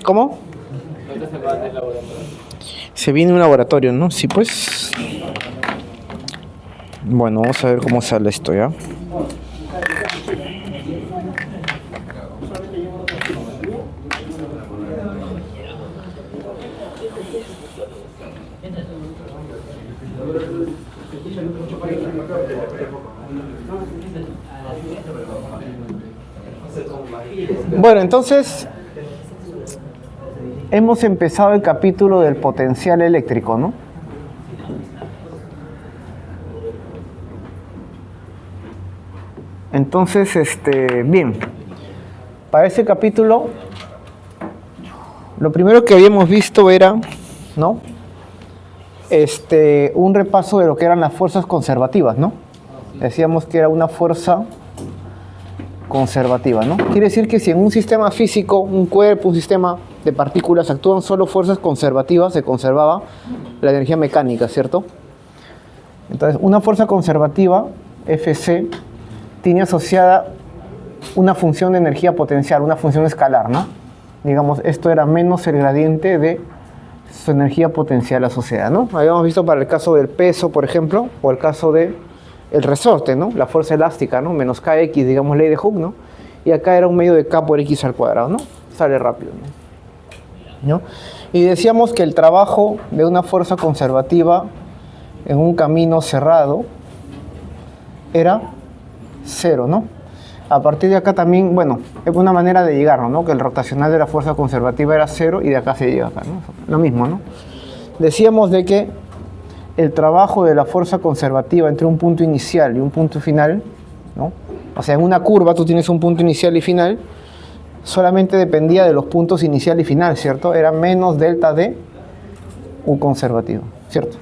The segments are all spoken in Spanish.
¿Cómo? Se viene un laboratorio, ¿no? Sí, pues. Bueno, vamos a ver cómo sale esto, ¿ya? Bueno, entonces hemos empezado el capítulo del potencial eléctrico, ¿no? Entonces, bien, para ese capítulo, lo primero que habíamos visto era, ¿no? Un repaso de lo que eran las fuerzas conservativas, ¿no? Decíamos que era una fuerza conservativa, ¿no? Quiere decir que si en un sistema físico, un cuerpo, un sistema de partículas actúan solo fuerzas conservativas, se conservaba la energía mecánica, ¿cierto? Entonces, una fuerza conservativa, Fc, tiene asociada una función de energía potencial, una función escalar, ¿no? Digamos, esto era menos el gradiente de su energía potencial asociada, ¿no? Habíamos visto para el caso del peso, por ejemplo, o el caso de el resorte, ¿no? La fuerza elástica, ¿no? Menos kx, digamos, ley de Hooke, ¿no? Y acá era un medio de k por x al cuadrado, ¿no? Sale rápido, ¿no? Y decíamos que el trabajo de una fuerza conservativa en un camino cerrado era 0, ¿no? A partir de acá también, bueno, es una manera de llegar, ¿no? Que el rotacional de la fuerza conservativa era 0 y de acá se llega acá, ¿no? Lo mismo, ¿no? Decíamos de que el trabajo de la fuerza conservativa entre un punto inicial y un punto final, ¿no? O sea, en una curva tú tienes un punto inicial y final, solamente dependía de los puntos inicial y final, ¿cierto? Era menos delta de U conservativo, ¿cierto?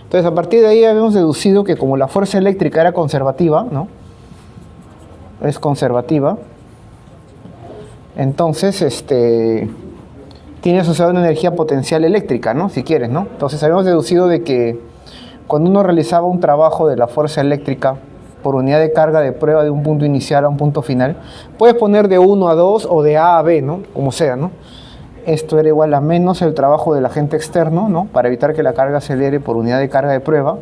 Entonces, a partir de ahí habíamos deducido que como la fuerza eléctrica era conservativa, ¿no? Es conservativa, entonces, tiene asociada una energía potencial eléctrica, ¿no? Si quieres, ¿no? Entonces habíamos deducido de que cuando uno realizaba un trabajo de la fuerza eléctrica por unidad de carga de prueba de un punto inicial a un punto final, puedes poner de 1 a 2 o de A a B, ¿no? Como sea, ¿no? Esto era igual a menos el trabajo del agente externo, ¿no? Para evitar que la carga acelere por unidad de carga de prueba.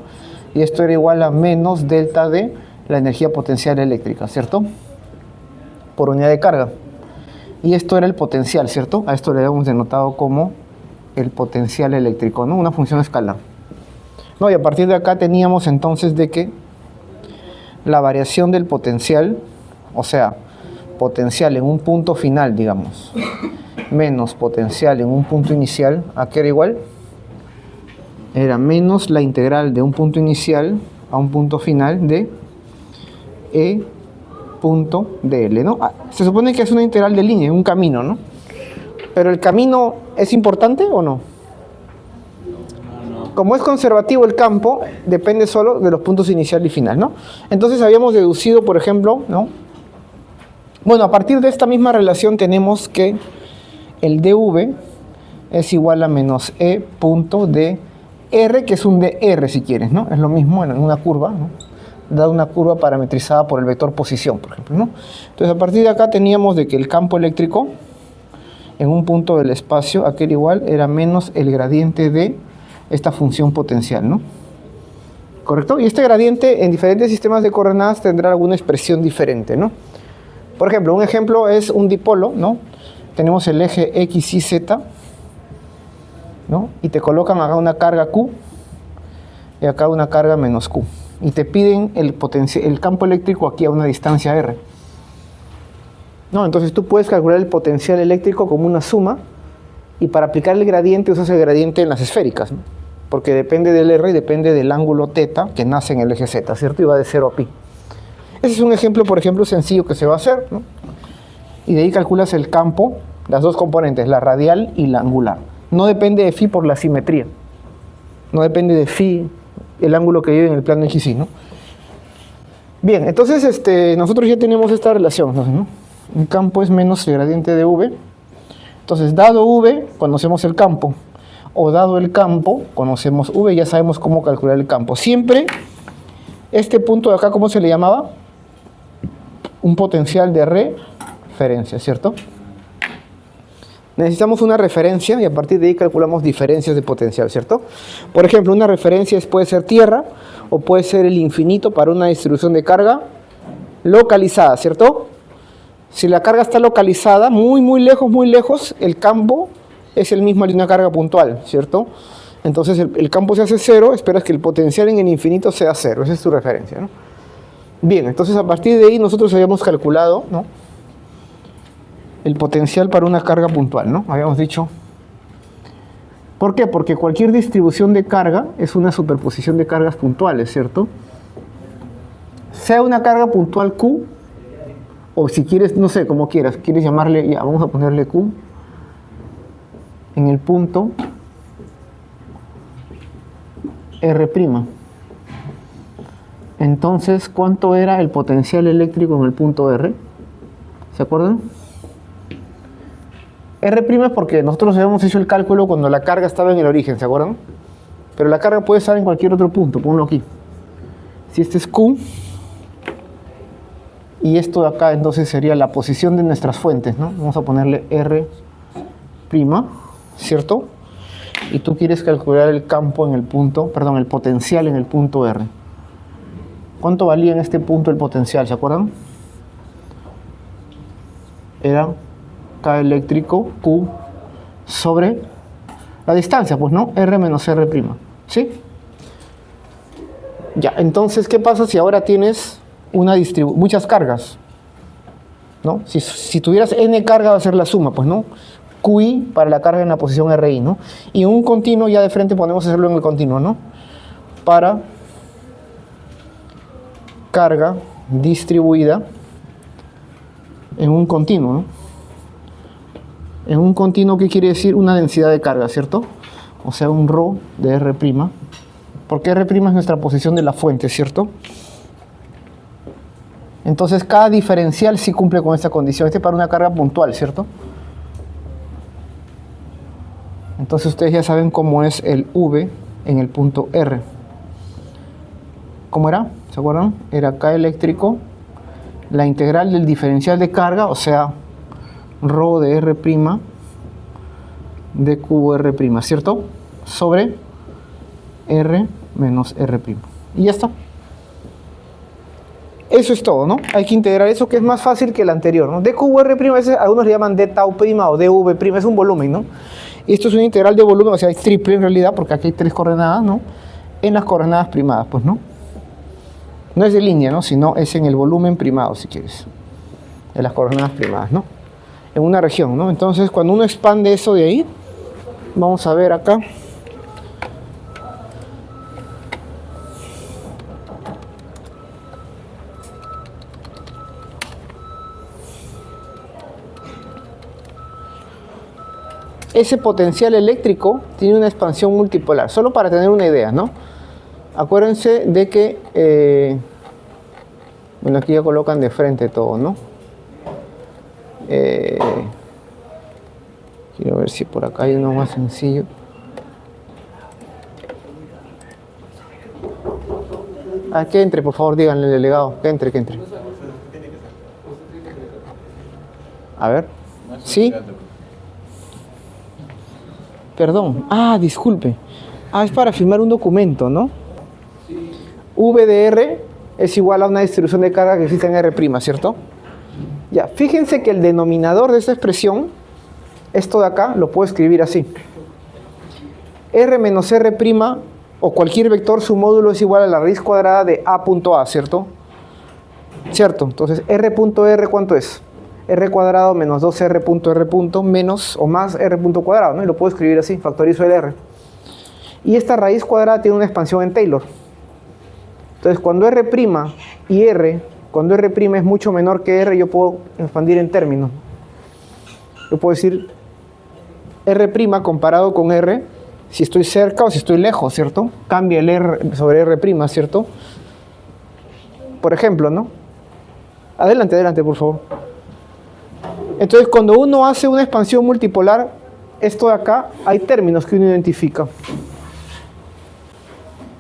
Y esto era igual a menos delta de la energía potencial eléctrica, ¿cierto? Por unidad de carga. Y esto era el potencial, ¿cierto? A esto le hemos denotado como el potencial eléctrico, ¿no? Una función escalar. No, y a partir de acá teníamos entonces de que la variación del potencial, o sea, potencial en un punto final, digamos, menos potencial en un punto inicial, ¿a qué era igual? Era menos la integral de un punto inicial a un punto final de E punto dl, ¿no? Se supone que es una integral de línea, un camino, ¿no? Pero el camino ¿es importante o no? Como es conservativo el campo, depende solo de los puntos inicial y final, ¿no? Entonces habíamos deducido, por ejemplo, ¿no? Bueno, a partir de esta misma relación tenemos que el dv es igual a menos E punto de R, que es un dr si quieres, ¿no? Es lo mismo en una curva, ¿no? Dada una curva parametrizada por el vector posición, por ejemplo, ¿no? Entonces, a partir de acá teníamos de que el campo eléctrico en un punto del espacio, aquel igual, era menos el gradiente de esta función potencial, ¿no? ¿Correcto? Y este gradiente en diferentes sistemas de coordenadas tendrá alguna expresión diferente, ¿no? Por ejemplo, un ejemplo es un dipolo, ¿no? Tenemos el eje X, Y, Z, ¿no? Y te colocan acá una carga Q y acá una carga menos Q. Y te piden el campo eléctrico aquí a una distancia R. ¿No? Entonces tú puedes calcular el potencial eléctrico como una suma y para aplicar el gradiente usas el gradiente en las esféricas, ¿no? Porque depende del R y depende del ángulo θ que nace en el eje Z, ¿cierto? Y va de 0 a pi. Ese es un ejemplo, por ejemplo, sencillo que se va a hacer, ¿no? Y de ahí calculas el campo, las dos componentes, la radial y la angular. No depende de phi por la simetría. No depende de phi el ángulo que vive en el plano XY, ¿no? Bien, entonces nosotros ya tenemos esta relación, ¿no? Un campo es menos el gradiente de V. Entonces, dado V, conocemos el campo. O dado el campo, conocemos V, ya sabemos cómo calcular el campo. Siempre, este punto de acá, ¿cómo se le llamaba? Un potencial de referencia, ¿cierto? necesitamos una referencia y a partir de ahí calculamos diferencias de potencial, ¿cierto? Por ejemplo, una referencia puede ser tierra o puede ser el infinito para una distribución de carga localizada, ¿cierto? Si la carga está localizada, muy lejos, el campo es el mismo de una carga puntual, ¿cierto? Entonces el campo se hace cero, esperas que el potencial en el infinito sea cero, esa es tu referencia, ¿no? Bien, entonces a partir de ahí nosotros habíamos calculado, ¿no?, el potencial para una carga puntual, ¿no? Habíamos dicho. ¿Por qué? Porque cualquier distribución de carga es una superposición de cargas puntuales, ¿cierto? Sea una carga puntual Q, o si quieres, no sé, como quieras, quieres llamarle, ya, vamos a ponerle Q, en el punto R'. Entonces, ¿cuánto era el potencial eléctrico en el punto R? ¿Se acuerdan? R' es porque nosotros habíamos hecho el cálculo cuando la carga estaba en el origen, ¿se acuerdan? Pero la carga puede estar en cualquier otro punto, ponlo aquí. Si este es Q, y esto de acá entonces sería la posición de nuestras fuentes, ¿no? Vamos a ponerle R', ¿cierto? Y tú quieres calcular el campo en el punto, perdón, el potencial en el punto R. ¿Cuánto valía en este punto el potencial, se acuerdan? Era K eléctrico Q sobre la distancia, pues, ¿no? R menos R', ¿sí? Ya, entonces, ¿qué pasa si ahora tienes muchas cargas? ¿No? Si tuvieras N carga va a ser la suma, pues, ¿no? QI para la carga en la posición RI, ¿no? Y en un continuo ya de frente podemos hacerlo en el continuo, ¿no? Para carga distribuida en un continuo, ¿no? En un continuo, ¿qué quiere decir? Una densidad de carga, ¿cierto? O sea, un ρ de R'. Porque R' es nuestra posición de la fuente, ¿cierto? Entonces, cada diferencial sí cumple con esta condición. Este es para una carga puntual, ¿cierto? Entonces, ustedes ya saben cómo es el V en el punto R. ¿Cómo era? ¿Se acuerdan? Era K eléctrico, la integral del diferencial de carga, o sea, ρ de R' de QR', ¿cierto? Sobre R menos R'. Y ya está. Eso es todo, ¿no? Hay que integrar eso, que es más fácil que el anterior, ¿no? dQr', a veces algunos le llaman d tau' o dv', es un volumen, ¿no? Y esto es una integral de volumen, o sea, es triple en realidad, porque aquí hay 3 coordenadas, ¿no? En las coordenadas primadas, pues, ¿no? No es de línea, ¿no? Sino es en el volumen primado, si quieres. En las coordenadas primadas, ¿no? En una región, ¿no? Entonces, cuando uno expande eso de ahí, vamos a ver acá. Ese potencial eléctrico tiene una expansión multipolar, solo para tener una idea, ¿no? Acuérdense de que, bueno, aquí ya colocan de frente todo, ¿no? Quiero ver si por acá hay uno más sencillo. Que entre, por favor, díganle al delegado, que entre. A ver, ¿sí? Perdón, disculpe. Es para firmar un documento, ¿no? V de R es igual a una distribución de carga que existe en R', ¿cierto? Ya, fíjense que el denominador de esta expresión, esto de acá, lo puedo escribir así. R menos R', o cualquier vector, su módulo es igual a la raíz cuadrada de A.A, ¿cierto? ¿Cierto? Entonces, R.R, ¿cuánto es? R cuadrado menos 2R.R. menos o más R punto cuadrado, ¿no? Y lo puedo escribir así, factorizo el R. Y esta raíz cuadrada tiene una expansión en Taylor. Entonces, cuando R' y R, cuando R' es mucho menor que R, yo puedo expandir en términos. Yo puedo decir R' comparado con R, si estoy cerca o si estoy lejos, ¿cierto? Cambia el R sobre R', ¿cierto? Por ejemplo, ¿no? Adelante, por favor. Entonces, cuando uno hace una expansión multipolar, esto de acá, hay términos que uno identifica.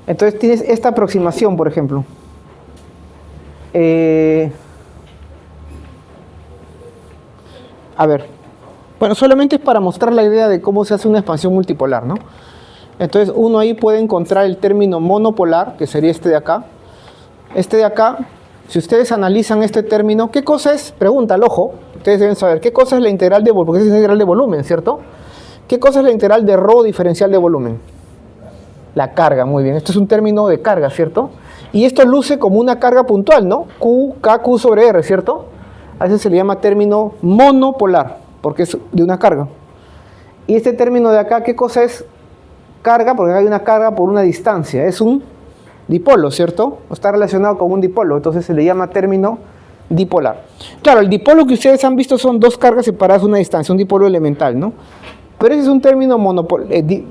Entonces, tienes esta aproximación, por ejemplo. A ver, Bueno, solamente es para mostrar la idea de cómo se hace una expansión multipolar, ¿no? Entonces uno ahí puede encontrar el término monopolar, que sería este de acá. Este de acá, si ustedes analizan este término, ¿qué cosa es? Pregunta al ojo, ustedes deben saber, ¿qué cosa es la integral de volumen? Porque es la integral de volumen, ¿cierto? ¿Qué cosa es la integral de ρ diferencial de volumen? La carga, muy bien. Esto es un término de carga, ¿cierto? Y esto luce como una carga puntual, ¿no? Q, K, Q sobre R, ¿cierto? A veces se le llama término monopolar, porque es de una carga. Y este término de acá, ¿qué cosa es carga? Porque hay una carga por una distancia. Es un dipolo, ¿cierto? Está relacionado con un dipolo, entonces se le llama término dipolar. Claro, el dipolo que ustedes han visto son dos cargas separadas a una distancia, un dipolo elemental, ¿no? Pero ese es un término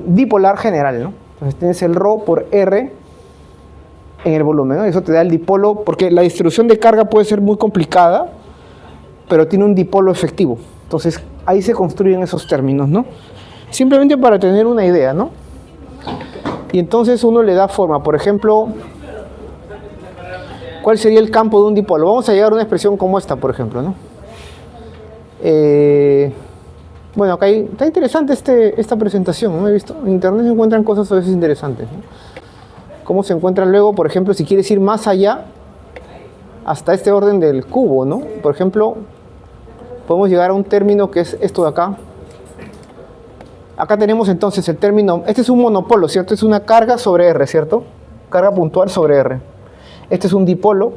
dipolar general, ¿no? Entonces tienes el ρ por R en el volumen, ¿no? Eso te da el dipolo, porque la distribución de carga puede ser muy complicada, pero tiene un dipolo efectivo. Entonces ahí se construyen esos términos, ¿no? Simplemente para tener una idea, ¿no? Y entonces uno le da forma. Por ejemplo, ¿cuál sería el campo de un dipolo? Vamos a llegar a una expresión como esta, por ejemplo, ¿no? Bueno, acá está interesante esta presentación, ¿no? He visto, en internet se encuentran cosas a veces interesantes, ¿no? Cómo se encuentran luego, por ejemplo, si quieres ir más allá, hasta este orden del cubo, ¿no? Por ejemplo, podemos llegar a un término que es esto de acá. Acá tenemos entonces el término, este es un monopolo, ¿cierto? Es una carga sobre R, ¿cierto? Carga puntual sobre R. Este es un dipolo,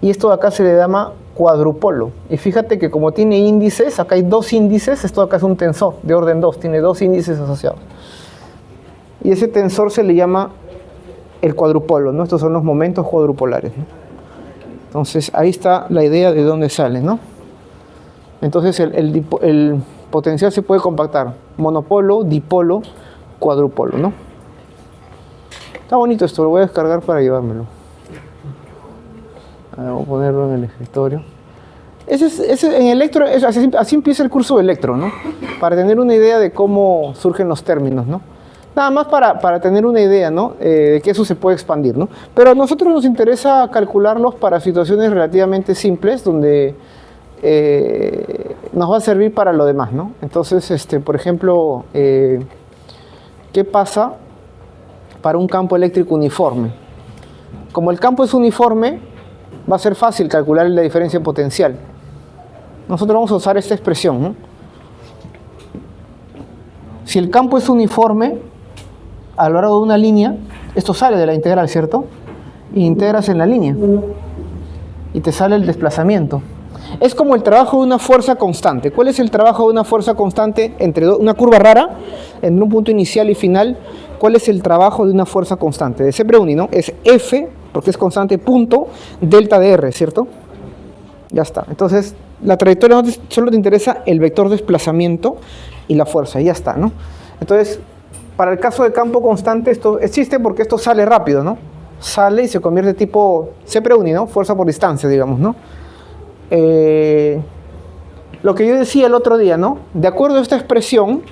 y esto de acá se le llama cuadrupolo. Y fíjate que como tiene índices, acá hay dos índices, esto de acá es un tensor de orden 2, tiene dos índices asociados. Y ese tensor se le llama el cuadrupolo, ¿no? Estos son los momentos cuadrupolares, ¿no? Entonces ahí está la idea de dónde sale, ¿no? Entonces el potencial se puede compactar, monopolo, dipolo, cuadrupolo, ¿no? Está bonito esto, lo voy a descargar para llevármelo. Voy a ponerlo en el escritorio. En electro, así empieza el curso de electro, ¿no? Para tener una idea de cómo surgen los términos, ¿no? Nada más para tener una idea, ¿no? De que eso se puede expandir, ¿no? Pero a nosotros nos interesa calcularlos para situaciones relativamente simples, donde nos va a servir para lo demás, ¿no? Entonces, por ejemplo, ¿qué pasa para un campo eléctrico uniforme? Como el campo es uniforme, va a ser fácil calcular la diferencia potencial. Nosotros vamos a usar esta expresión, ¿no? Si el campo es uniforme a lo largo de una línea, esto sale de la integral, ¿cierto? Y integras en la línea y te sale el desplazamiento. Es como el trabajo de una fuerza constante. ¿Cuál es el trabajo de una fuerza constante entre una curva rara, en un punto inicial y final? ¿Cuál es el trabajo de una fuerza constante? De C Brownian, ¿no? Es F, porque es constante, punto, delta de R, ¿cierto? Ya está. Entonces, la trayectoria solo te interesa el vector de desplazamiento y la fuerza, y ya está, ¿no? Entonces, para el caso de campo constante, esto existe porque esto sale rápido, ¿no? Sale y se convierte tipo C Brownian, ¿no? Fuerza por distancia, digamos, ¿no? Lo que yo decía el otro día, ¿no? De acuerdo a esta expresión,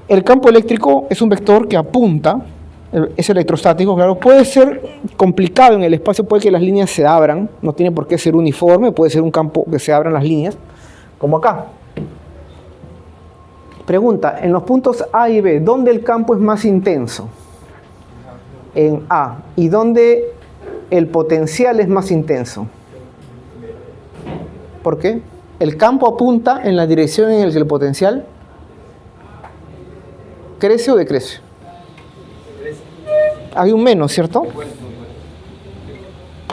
el campo eléctrico es un vector que apunta, es electrostático, claro, puede ser complicado en el espacio, puede que las líneas se abran, no tiene por qué ser uniforme, puede ser un campo que se abran las líneas, como acá. Pregunta, en los puntos A y B, ¿dónde el campo es más intenso? En A. ¿Y dónde el potencial es más intenso? ¿Por qué? El campo apunta en la dirección en la que el potencial crece o decrece. Hay un menos, ¿cierto?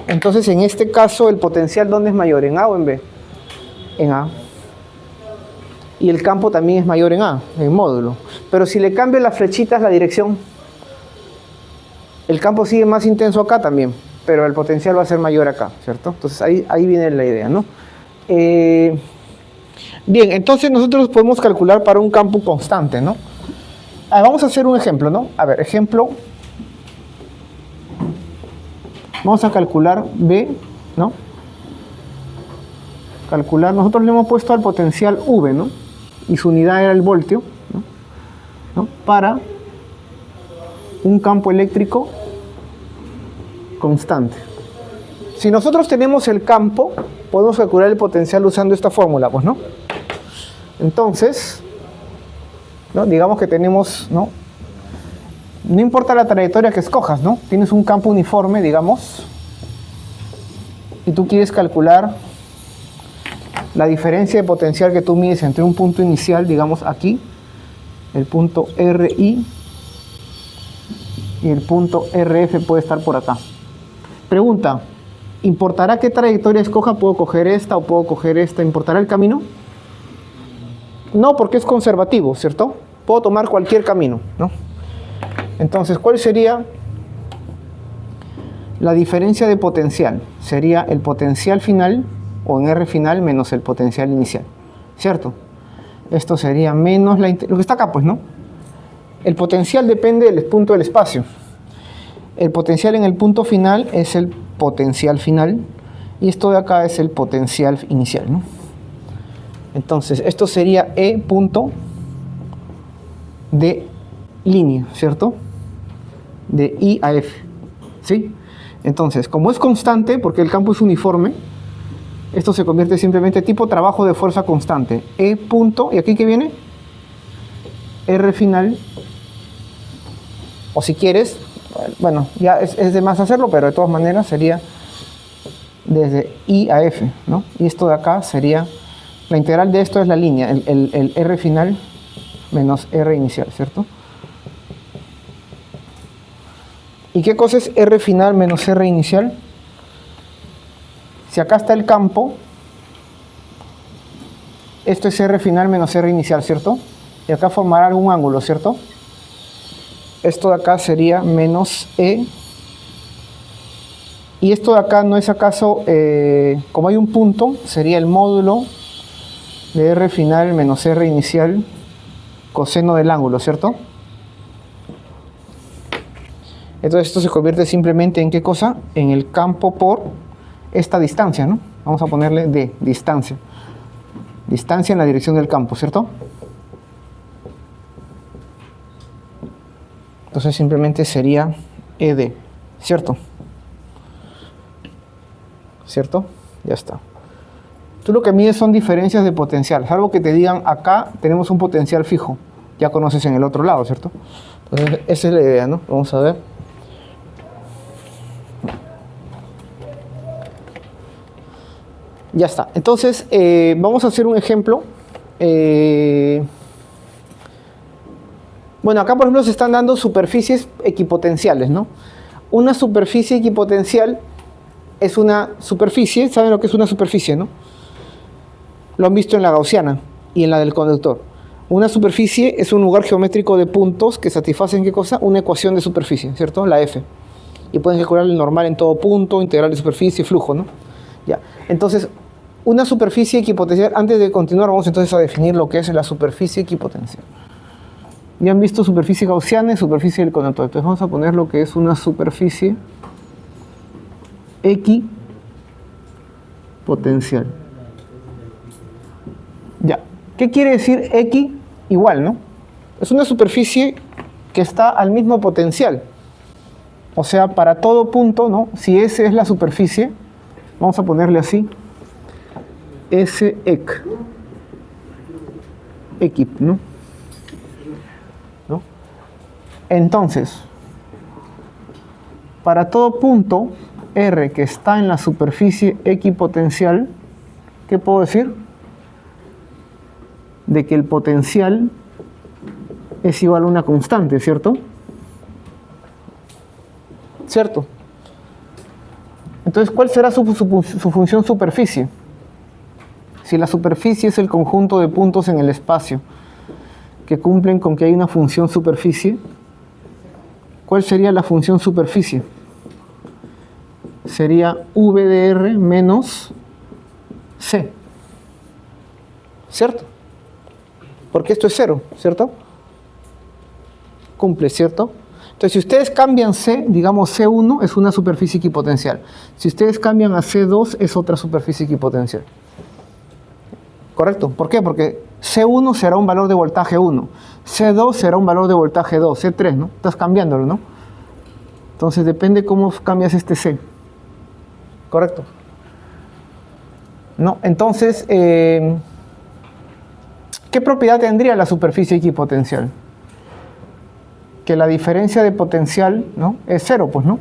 Entonces, en este caso, el potencial, ¿dónde es mayor? ¿En A o en B? En A. Y el campo también es mayor en A, en módulo. Pero si le cambio las flechitas, la dirección, el campo sigue más intenso acá también, pero el potencial va a ser mayor acá, ¿cierto? Entonces, ahí viene la idea, ¿no? Bien, entonces nosotros podemos calcular para un campo constante, ¿no? Vamos a hacer un ejemplo, ¿no? A ver, ejemplo. Vamos a calcular B, ¿no? Calcular, nosotros le hemos puesto al potencial V, ¿no? Y su unidad era el voltio, ¿no? Para un campo eléctrico constante. Si nosotros tenemos el campo, podemos calcular el potencial usando esta fórmula, pues, ¿no? Entonces, ¿no? Digamos que tenemos, ¿no? No importa la trayectoria que escojas, ¿no? Tienes un campo uniforme, digamos, y tú quieres calcular la diferencia de potencial que tú mides entre un punto inicial, digamos aquí, el punto RI, y el punto RF puede estar por acá. Pregunta, ¿importará qué trayectoria escoja? ¿Puedo coger esta o puedo coger esta? ¿Importará el camino? No, porque es conservativo, ¿cierto? Puedo tomar cualquier camino, ¿no? Entonces, ¿cuál sería la diferencia de potencial? Sería el potencial final, o en R final, menos el potencial inicial, ¿cierto? Esto sería menos lo que está acá, pues, ¿no? El potencial depende del punto del espacio. El potencial en el punto final es el potencial final, y esto de acá es el potencial inicial, ¿no? Entonces, esto sería E punto de línea, ¿cierto? De I a F, ¿sí? Entonces, como es constante, porque el campo es uniforme, esto se convierte simplemente tipo trabajo de fuerza constante. E punto, ¿y aquí qué viene? R final, o si quieres, bueno, ya es de más hacerlo, pero de todas maneras sería desde I a F, ¿no? Y esto de acá sería, la integral de esto es la línea, el R final menos R inicial, ¿cierto? ¿Y qué cosa es R final menos R inicial? Si acá está el campo, esto es R final menos R inicial, ¿cierto? Y acá formará algún ángulo, ¿cierto? Esto de acá sería menos E. Y esto de acá no es acaso, como hay un punto, sería el módulo de R final menos R inicial coseno del ángulo, ¿cierto? Entonces esto se convierte simplemente en ¿qué cosa? En el campo por esta distancia, ¿no? Vamos a ponerle D, distancia. Distancia en la dirección del campo, ¿cierto? Entonces simplemente sería ED, ¿cierto? ¿Cierto? Ya está. Tú lo que mides son diferencias de potencial, salvo que te digan acá tenemos un potencial fijo. Ya conoces en el otro lado, ¿cierto? Entonces esa es la idea, ¿no? Vamos a ver. Ya está. Entonces, vamos a hacer un ejemplo. Bueno, acá por ejemplo se están dando superficies equipotenciales, ¿no? Una superficie equipotencial es una superficie, ¿saben lo que es una superficie, no? Lo han visto en la gaussiana y en la del conductor. Una superficie es un lugar geométrico de puntos que satisfacen, ¿qué cosa? Una ecuación de superficie, ¿cierto? La F. Y pueden calcular el normal en todo punto, integral de superficie, flujo, ¿no? Ya. Entonces, una superficie equipotencial, antes de continuar, vamos entonces a definir lo que es la superficie equipotencial. Ya han visto superficie gaussiana y superficie del conductor. Entonces vamos a poner lo que es una superficie equipotencial. Ya. ¿Qué quiere decir equi? Igual, ¿no? Es una superficie que está al mismo potencial. O sea, para todo punto, ¿no? Si S es la superficie, vamos a ponerle así, S ec, equip, ¿no? Entonces, para todo punto R que está en la superficie equipotencial, ¿qué puedo decir? De que el potencial es igual a una constante, ¿cierto? ¿Cierto? Entonces, ¿cuál será su función superficie? Si la superficie es el conjunto de puntos en el espacio que cumplen con que hay una función superficie, ¿cuál sería la función superficie? Sería V de R menos C, ¿cierto? Porque esto es cero, ¿cierto? Cumple, ¿cierto? Entonces, si ustedes cambian C, digamos C1 es una superficie equipotencial. Si ustedes cambian a C2 es otra superficie equipotencial. ¿Correcto? ¿Por qué? Porque C1 será un valor de voltaje 1, C2 será un valor de voltaje 2, C3, ¿no? Estás cambiándolo, ¿no? Entonces depende cómo cambias este C. ¿Correcto? ¿No? Entonces, ¿Qué propiedad tendría la superficie equipotencial? Que la diferencia de potencial, ¿no?, es cero, pues, ¿no?,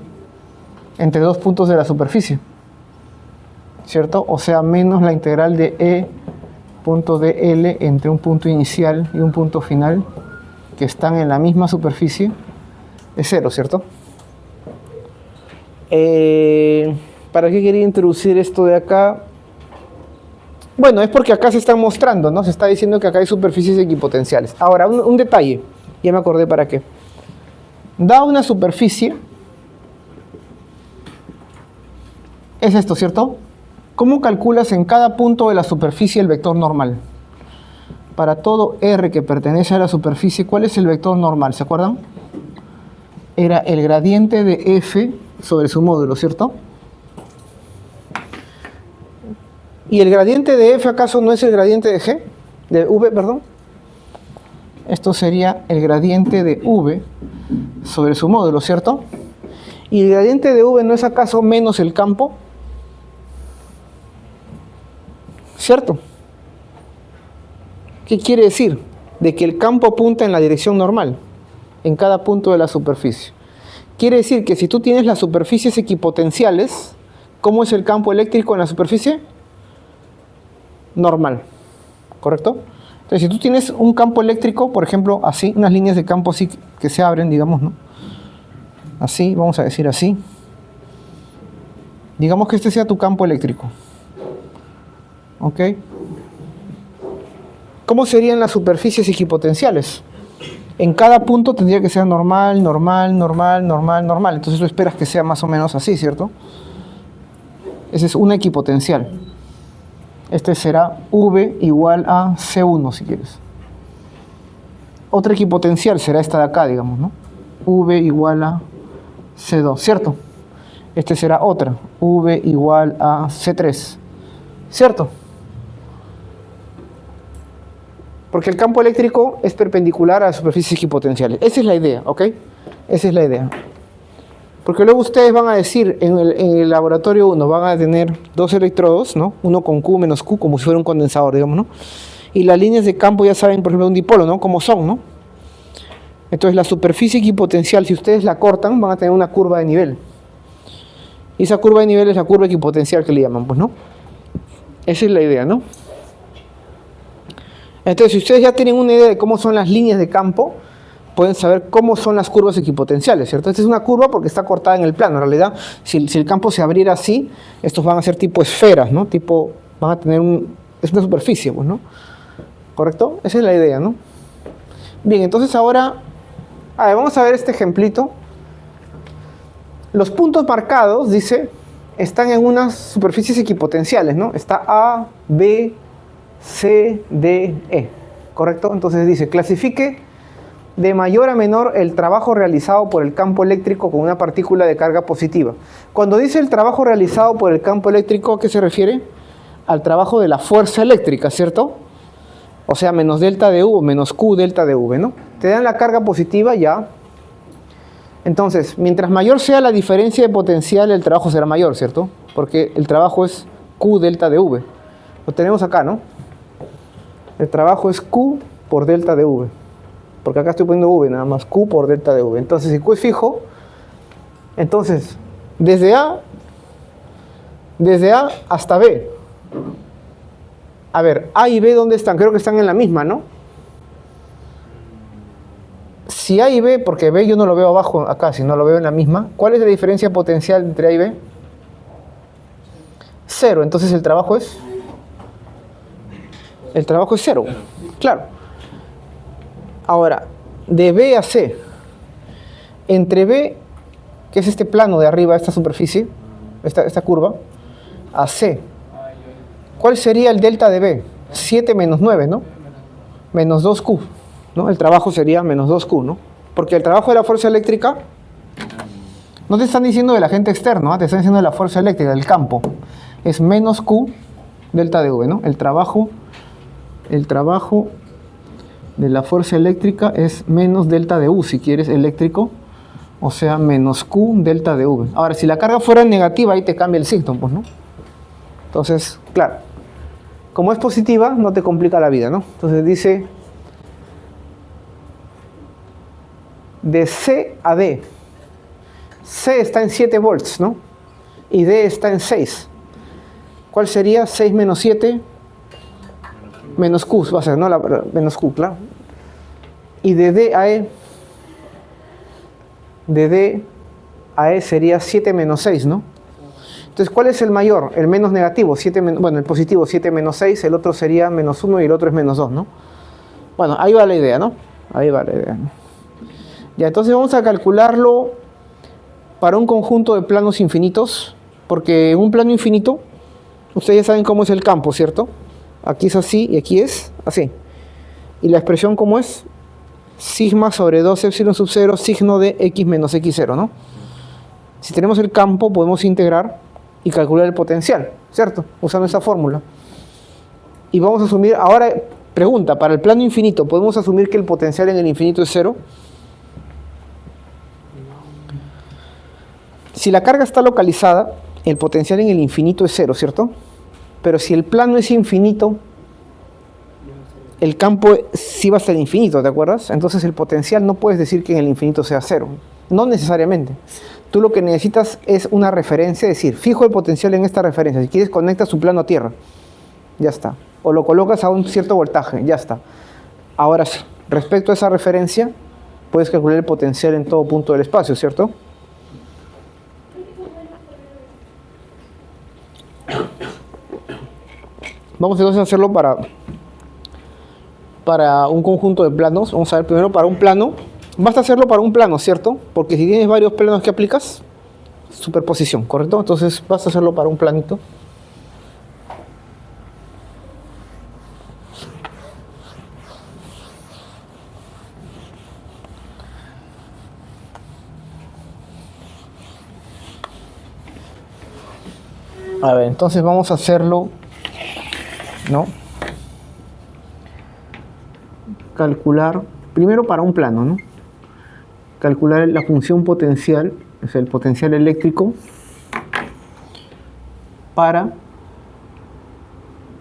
entre dos puntos de la superficie, ¿cierto? O sea, menos la integral de E punto dl entre un punto inicial y un punto final que están en la misma superficie es cero, ¿cierto? ¿Para qué quería introducir esto de acá? Bueno, es porque acá se están mostrando, ¿no? Se está diciendo que acá hay superficies equipotenciales. Ahora, un detalle, ya me acordé para qué. Da una superficie, es esto, ¿cierto? ¿Cómo calculas en cada punto de la superficie el vector normal? Para todo R que pertenece a la superficie, ¿cuál es el vector normal? ¿Se acuerdan? Era el gradiente de F sobre su módulo, ¿cierto? ¿Y el gradiente de F acaso no es el gradiente de G? De V, perdón. Esto sería el gradiente de V sobre su módulo, ¿cierto? ¿Y el gradiente de V no es acaso menos el campo? ¿Cierto? ¿Qué quiere decir? De que el campo apunta en la dirección normal, en cada punto de la superficie. Quiere decir que si tú tienes las superficies equipotenciales, ¿cómo es el campo eléctrico en la superficie? Normal, ¿correcto? Entonces, si tú tienes un campo eléctrico, por ejemplo, así, unas líneas de campo así que se abren, digamos, ¿no? Así, vamos a decir así. Digamos que este sea tu campo eléctrico. ¿Ok? ¿Cómo serían las superficies equipotenciales? En cada punto tendría que ser normal, normal, normal, normal, normal. Entonces tú esperas que sea más o menos así, ¿cierto? Esa es una equipotencial. Este será V igual a C1, si quieres. Otra equipotencial será esta de acá, digamos, ¿no? V igual a C2, ¿cierto? Este será otra, V igual a C3, ¿cierto? Porque el campo eléctrico es perpendicular a las superficies equipotenciales. Esa es la idea, ¿ok? Esa es la idea. Porque luego ustedes van a decir, en el laboratorio 1 van a tener dos electrodos, ¿no? Uno con Q menos Q, como si fuera un condensador, digamos, ¿no? Y las líneas de campo ya saben, por ejemplo, un dipolo, ¿no? Cómo son, ¿no? Entonces la superficie equipotencial, si ustedes la cortan, van a tener una curva de nivel. Y esa curva de nivel es la curva equipotencial que le llaman, pues, ¿no? Esa es la idea, ¿no? Entonces, si ustedes ya tienen una idea de cómo son las líneas de campo, pueden saber cómo son las curvas equipotenciales, ¿cierto? Esta es una curva porque está cortada en el plano. En realidad, si el campo se abriera así, estos van a ser tipo esferas, ¿no? Tipo, van a tener es una superficie, pues, ¿no? ¿Correcto? Esa es la idea, ¿no? Bien, entonces ahora, vamos a ver este ejemplito. Los puntos marcados, dice, están en unas superficies equipotenciales, ¿no? Está A, B, C, D, E, ¿correcto? Entonces dice, clasifique de mayor a menor el trabajo realizado por el campo eléctrico con una partícula de carga positiva. Cuando dice el trabajo realizado por el campo eléctrico, ¿a qué se refiere? Al trabajo de la fuerza eléctrica, ¿cierto? O sea, menos delta de U, menos Q delta de V, ¿no? Te dan la carga positiva ya. Entonces, mientras mayor sea la diferencia de potencial, el trabajo será mayor, ¿cierto? Porque el trabajo es Q delta de V. Lo tenemos acá, ¿no? El trabajo es Q por delta de V. Porque acá estoy poniendo V nada más, Q por delta de V. Entonces, si Q es fijo, entonces, desde A hasta B. A ver, A y B, ¿dónde están? Creo que están en la misma, ¿no? Si A y B, porque B yo no lo veo abajo acá, sino lo veo en la misma, ¿cuál es la diferencia potencial entre A y B? Cero, entonces el trabajo es... El trabajo es cero, claro. Ahora, de B a C, entre B, que es este plano de arriba, esta superficie, esta curva, a C, ¿cuál sería el delta de B? 7 menos 9, ¿no? Menos 2Q, ¿no? El trabajo sería menos 2Q, ¿no? Porque el trabajo de la fuerza eléctrica, no te están diciendo del agente externo, ¿eh? Te están diciendo de la fuerza eléctrica, del campo. Es menos Q delta de V, ¿no? El trabajo de la fuerza eléctrica es menos delta de U, si quieres, eléctrico, o sea, menos Q delta de V. Ahora, si la carga fuera negativa, ahí te cambia el signo, pues, ¿no? Entonces, claro, Como es positiva, no te complica la vida, ¿no? Entonces dice de C a D. C está en 7 volts, ¿no? Y D está en 6. ¿Cuál sería? 6 menos 7 menos Q, va a ser, ¿no? Menos Q, claro. Y de D a E sería 7 menos 6, ¿no? Entonces, ¿cuál es el mayor? El menos negativo, bueno, el positivo 7 menos 6, el otro sería menos 1 y el otro es menos 2, ¿no? Bueno, ahí va la idea, ¿no? Ahí va la idea, ¿no? Ya, entonces vamos a calcularlo para un conjunto de planos infinitos, porque en un plano infinito, ustedes ya saben cómo es el campo, ¿cierto? Aquí es así y aquí es así. Y la expresión, ¿cómo es? Sigma sobre 2 epsilon sub 0, signo de x menos x0, ¿no? Si tenemos el campo, podemos integrar y calcular el potencial, ¿cierto? Usando esa fórmula. Y vamos a asumir, ahora, pregunta, para el plano infinito, ¿podemos asumir que el potencial en el infinito es 0? Si la carga está localizada, el potencial en el infinito es 0, ¿cierto? Pero si el plano es infinito, el campo sí va a ser infinito, ¿te acuerdas? Entonces el potencial no puedes decir que en el infinito sea 0. No necesariamente. Tú lo que necesitas es una referencia, es decir, fijo el potencial en esta referencia. Si quieres, conectas su plano a tierra. Ya está. O lo colocas a un cierto voltaje. Ya está. Ahora sí, respecto a esa referencia, puedes calcular el potencial en todo punto del espacio, ¿cierto? Vamos entonces a hacerlo para un conjunto de planos. Vamos a ver primero para un plano. Basta hacerlo para un plano, ¿cierto? Porque si tienes varios planos que aplicas, superposición, ¿correcto? Entonces basta hacerlo para un planito. A ver, entonces vamos a hacerlo, ¿no? Calcular, primero para un plano, ¿no? Calcular la función potencial, o sea, el potencial eléctrico para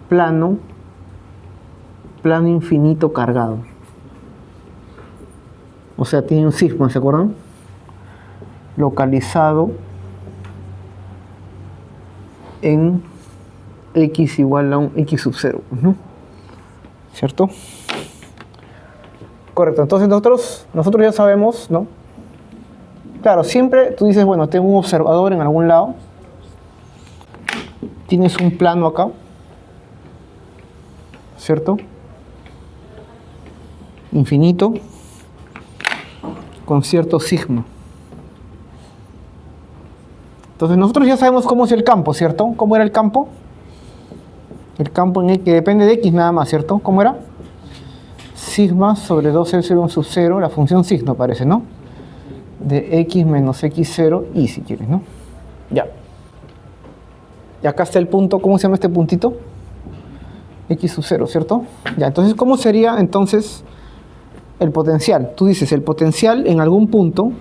plano infinito cargado. O sea, tiene un sigma, ¿se acuerdan? Localizado en x igual a un x sub 0, ¿no? ¿Cierto? Correcto, entonces nosotros ya sabemos, ¿no? Claro, siempre tú dices, bueno, tengo un observador en algún lado, tienes un plano acá, ¿cierto? Infinito, con cierto sigma. Entonces nosotros ya sabemos cómo es el campo, ¿cierto? ¿Cómo era el campo? El campo en que depende de x nada más, ¿cierto? ¿Cómo era? Sigma sobre 2 epsilon sub 0, la función signo parece, ¿no? De x menos x0 y si quieres, ¿no? Ya. Y acá está el punto, ¿cómo se llama este puntito? X sub 0, ¿cierto? Ya, entonces, ¿cómo sería entonces el potencial? Tú dices, el potencial en algún punto,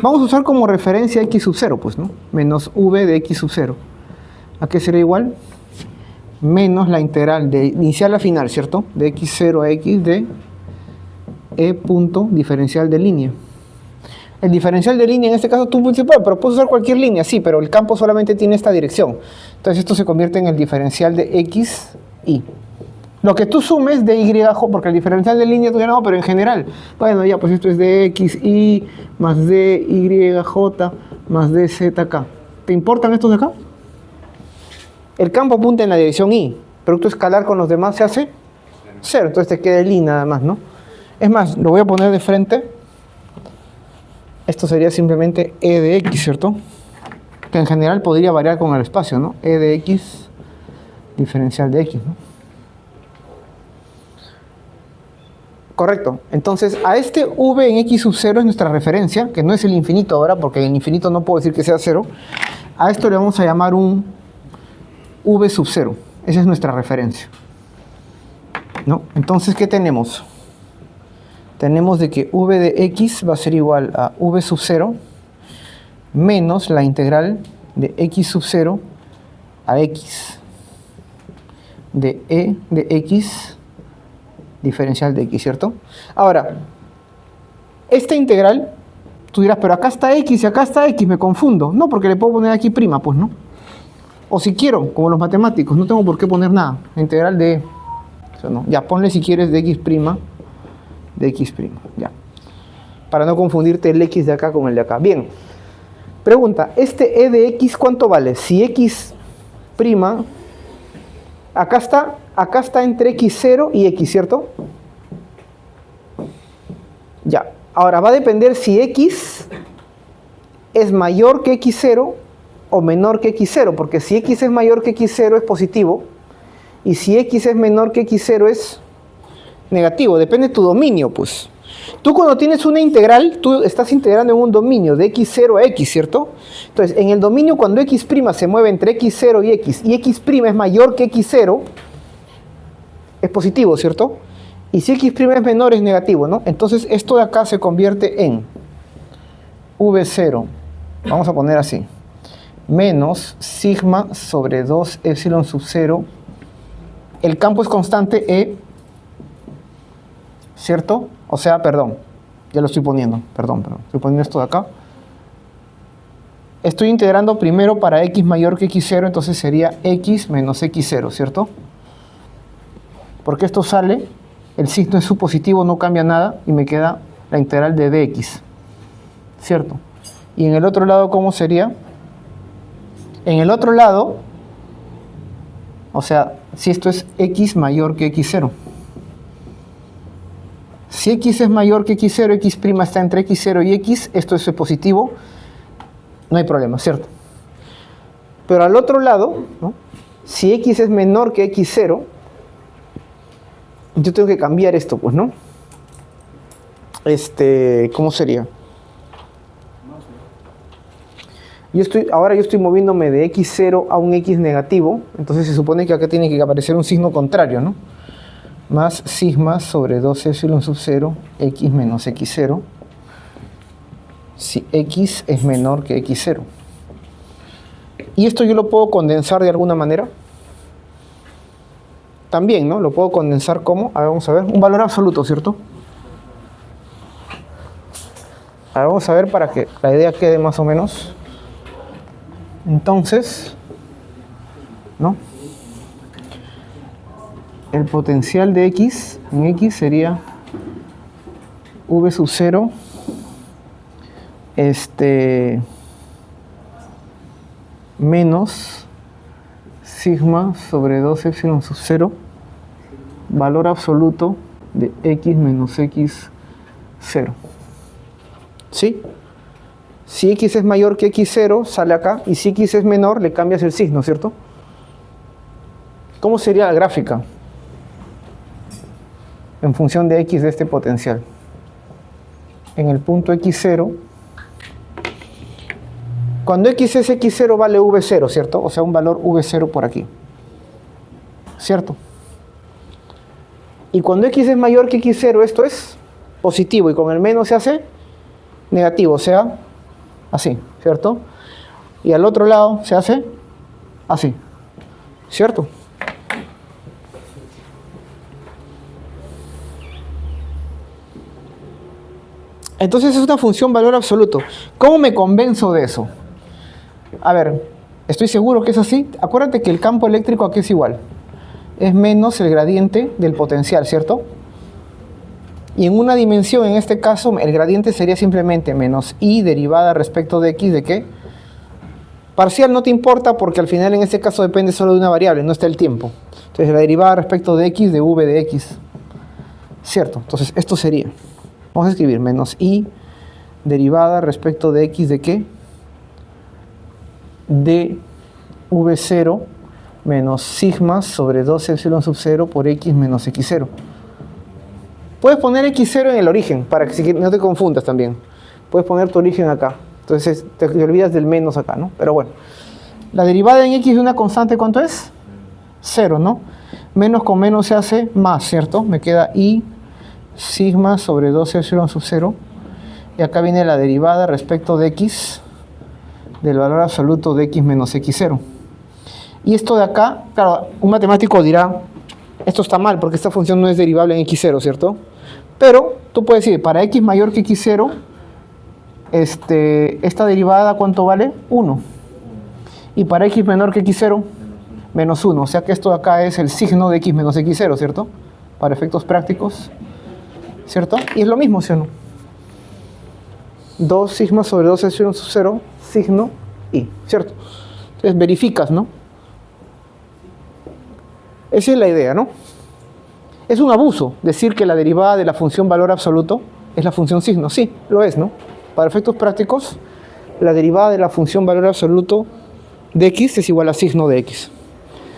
vamos a usar como referencia x sub 0, pues, ¿no? Menos v de x sub 0. ¿A qué sería igual? Menos la integral de inicial a final, ¿cierto? De x0 a x de e punto diferencial de línea. El diferencial de línea, en este caso, tú puedes decir, pero puedes usar cualquier línea, sí, pero el campo solamente tiene esta dirección. Entonces esto se convierte en el diferencial de x, y. Lo que tú sumes de y, porque el diferencial de línea tú ya no, pero en general, bueno, ya, pues esto es de x, y, más de y, j, más de z, k. ¿Te importan estos de acá? El campo apunta en la dirección y, producto escalar con los demás se hace 0, entonces te queda el y nada más, ¿no? Es más, lo voy a poner de frente. Esto sería simplemente e de x, ¿cierto? Que en general podría variar con el espacio, ¿no? E de x diferencial de x, ¿no? Correcto. Entonces, a este v en x sub 0 es nuestra referencia, que no es el infinito ahora, porque en el infinito no puedo decir que sea 0. A esto le vamos a llamar un v sub 0. Esa es nuestra referencia, ¿no? Entonces, ¿qué tenemos? Tenemos de que v de x va a ser igual a v sub 0 menos la integral de x sub 0 a x de e de x diferencial de x, ¿cierto? Ahora, esta integral, tú dirás, pero acá está x y acá está x, me confundo. No, porque le puedo poner aquí prima, pues, ¿no? O si quiero, como los matemáticos, no tengo por qué poner nada. Integral de... O sea, no. Ya, ponle si quieres de x prima, ya. Para no confundirte el x de acá con el de acá. Bien. Pregunta, ¿este e de x cuánto vale? Si x prima... Acá está entre x0 y x, ¿cierto? Ya. Ahora, va a depender si x es mayor que x0 o menor que x0, porque si x es mayor que x0 es positivo, y si x es menor que x0 es negativo, depende de tu dominio, pues. Tú cuando tienes una integral, tú estás integrando en un dominio de x0 a x, ¿cierto? Entonces, en el dominio cuando x' se mueve entre x0 y x' es mayor que x0, es positivo, ¿cierto? Y si x' es menor es negativo, ¿no? Entonces, esto de acá se convierte en v0, vamos a poner así, menos sigma sobre 2 epsilon sub 0. El campo es constante E, ¿cierto? O sea, perdón, ya lo estoy poniendo, perdón, estoy poniendo esto de acá. Estoy integrando primero para x mayor que x0, entonces sería x menos x0, ¿cierto? Porque esto sale, el signo es subpositivo, no cambia nada, y me queda la integral de dx, ¿cierto? Y en el otro lado, ¿cómo sería? En el otro lado, o sea, si esto es x mayor que x0. Si x es mayor que x0, x' está entre x0 y x, esto es positivo, no hay problema, ¿cierto? Pero al otro lado, ¿no? Si x es menor que x0, yo tengo que cambiar esto, pues, ¿no? ¿Cómo sería? Ahora yo estoy moviéndome de x0 a un x negativo, entonces se supone que acá tiene que aparecer un signo contrario, ¿no? Más sigma sobre 2 epsilon sub 0, x menos x0, si x es menor que x0. ¿Y esto yo lo puedo condensar de alguna manera? También, ¿no? Lo puedo condensar como, a ver, vamos a ver, un valor absoluto, ¿cierto? A ver, vamos a ver para que la idea quede más o menos. Entonces, ¿no? El potencial de x en x sería v sub 0 menos sigma sobre 2 epsilon sub 0 valor absoluto de x menos x0. ¿Sí? Si x es mayor que x0 sale acá, y si x es menor le cambias el signo, ¿cierto? ¿Cómo sería la gráfica en función de x de este potencial? En el punto x0, cuando x es x0 vale v0, ¿cierto? O sea, un valor v0 por aquí, ¿cierto? Y cuando x es mayor que x0, esto es positivo, y con el menos se hace negativo, o sea, así, ¿cierto? Y al otro lado se hace así, ¿cierto? Entonces es una función valor absoluto. ¿Cómo me convenzo de eso? A ver, estoy seguro que es así. Acuérdate que el campo eléctrico aquí es igual. Es menos el gradiente del potencial, ¿cierto? Y en una dimensión, en este caso, el gradiente sería simplemente menos i derivada respecto de x, ¿de qué? Parcial no te importa porque al final en este caso depende solo de una variable, no está el tiempo. Entonces la derivada respecto de x de v de x. ¿Cierto? Entonces esto sería... Vamos a escribir menos i derivada respecto de x de qué? De v0 menos sigma sobre 2 epsilon sub 0 por x menos x0. Puedes poner x0 en el origen para que no te confundas también. Puedes poner tu origen acá. Entonces te olvidas del menos acá, ¿no? Pero bueno. La derivada en x de una constante, ¿cuánto es? 0, ¿no? Menos con menos se hace más, ¿cierto? Me queda i sigma sobre 2 epsilon sub 0, y acá viene la derivada respecto de x del valor absoluto de x menos x0. Y esto de acá, claro, un matemático dirá, esto está mal porque esta función no es derivable en x0, ¿cierto? Pero tú puedes decir, para x mayor que x0, esta derivada, ¿cuánto vale? 1. Y para x menor que x0, menos 1. O sea que esto de acá es el signo de x menos x0, ¿cierto? Para efectos prácticos, ¿cierto? Y es lo mismo, ¿sí o no? 2 sigma sobre 2 epsilon sub 0, signo y, ¿cierto? Entonces verificas, ¿no? Esa es la idea, ¿no? Es un abuso decir que la derivada de la función valor absoluto es la función signo. Sí, lo es, ¿no? Para efectos prácticos, la derivada de la función valor absoluto de x es igual a signo de x.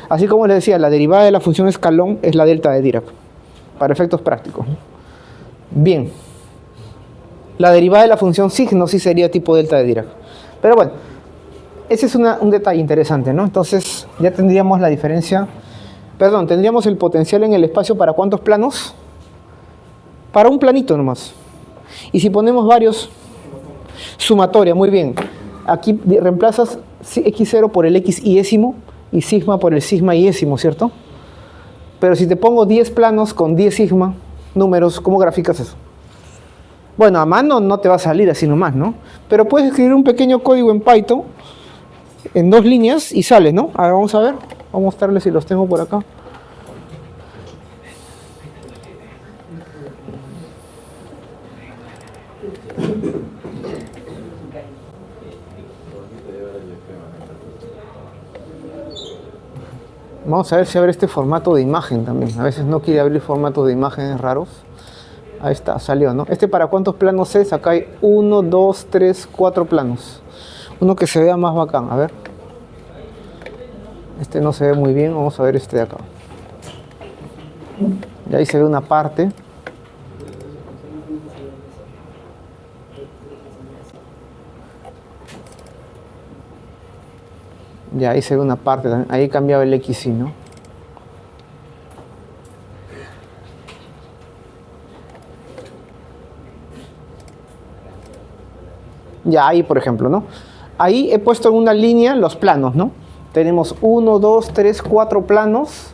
Así como les decía, la derivada de la función escalón es la delta de Dirac. Para efectos prácticos, ¿no? Bien. La derivada de la función signo sí sería tipo delta de Dirac. Pero bueno, ese es un detalle interesante, ¿no? Entonces ya tendríamos la diferencia. Perdón, tendríamos el potencial en el espacio ¿para cuántos planos? Para un planito nomás. Y si ponemos varios, sumatoria, muy bien. Aquí reemplazas x0 por el x iésimo y sigma por el sigma iésimo, ¿cierto? Pero si te pongo 10 planos con 10 sigma, números, ¿cómo graficas eso? Bueno, a mano no te va a salir así nomás, ¿no? Pero puedes escribir un pequeño código en Python en 2 líneas y sale, ¿no? Ahora vamos a ver. Vamos a mostrarles si los tengo por acá. Vamos a ver si abre este formato de imagen también. A veces no quiere abrir formatos de imágenes raros. Ahí está, salió, ¿no? ¿Para cuántos planos es? Acá hay 1, 2, 3, 4 planos. Uno que se vea más bacán, a ver. Este no se ve muy bien, vamos a ver este de acá. Y ahí se ve una parte. Y ahí se ve una parte también. Ahí cambiaba el x, y ¿no? Ya ahí, por ejemplo, ¿no? Ahí he puesto en una línea los planos, ¿no? Tenemos 1, 2, 3, 4 planos.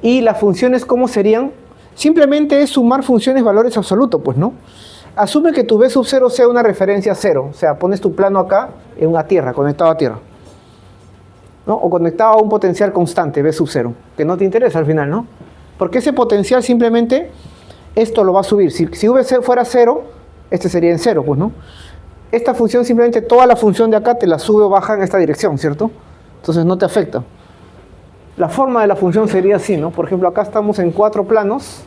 Y las funciones, ¿cómo serían? Simplemente es sumar funciones valores absolutos, pues, ¿no? Asume que tu b sub 0 sea una referencia a 0. O sea, pones tu plano acá en una tierra, conectado a tierra, ¿no? O conectado a un potencial constante, b sub 0, que no te interesa al final, ¿no? Porque ese potencial simplemente, esto lo va a subir. Si v fuera 0, este sería en 0, pues, ¿no? Esta función simplemente, toda la función de acá te la sube o baja en esta dirección, ¿cierto? Entonces no te afecta. La forma de la función sería así, ¿no? Por ejemplo, acá estamos en 4 planos,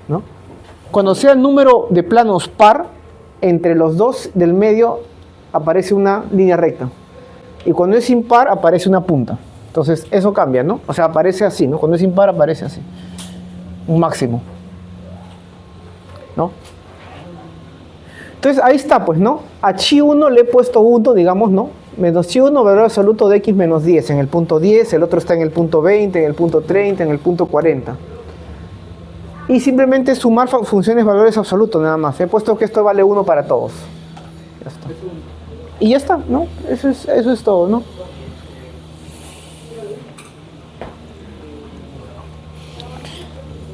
¿no? Cuando sea el número de planos par, entre los dos del medio aparece una línea recta. Y cuando es impar, aparece una punta. Entonces, eso cambia, ¿no? O sea, aparece así, ¿no? Cuando es impar, aparece así. Un máximo, ¿no? Entonces, ahí está, pues, ¿no? A chi1 le he puesto 1, digamos, ¿no? Menos chi1, valor absoluto de x menos 10 en el punto 10, el otro está en el punto 20, en el punto 30, en el punto 40. Y simplemente sumar funciones valores absolutos, nada más. He puesto que esto vale 1 para todos. Ya está. Y ya está, ¿no? Eso es todo, ¿no?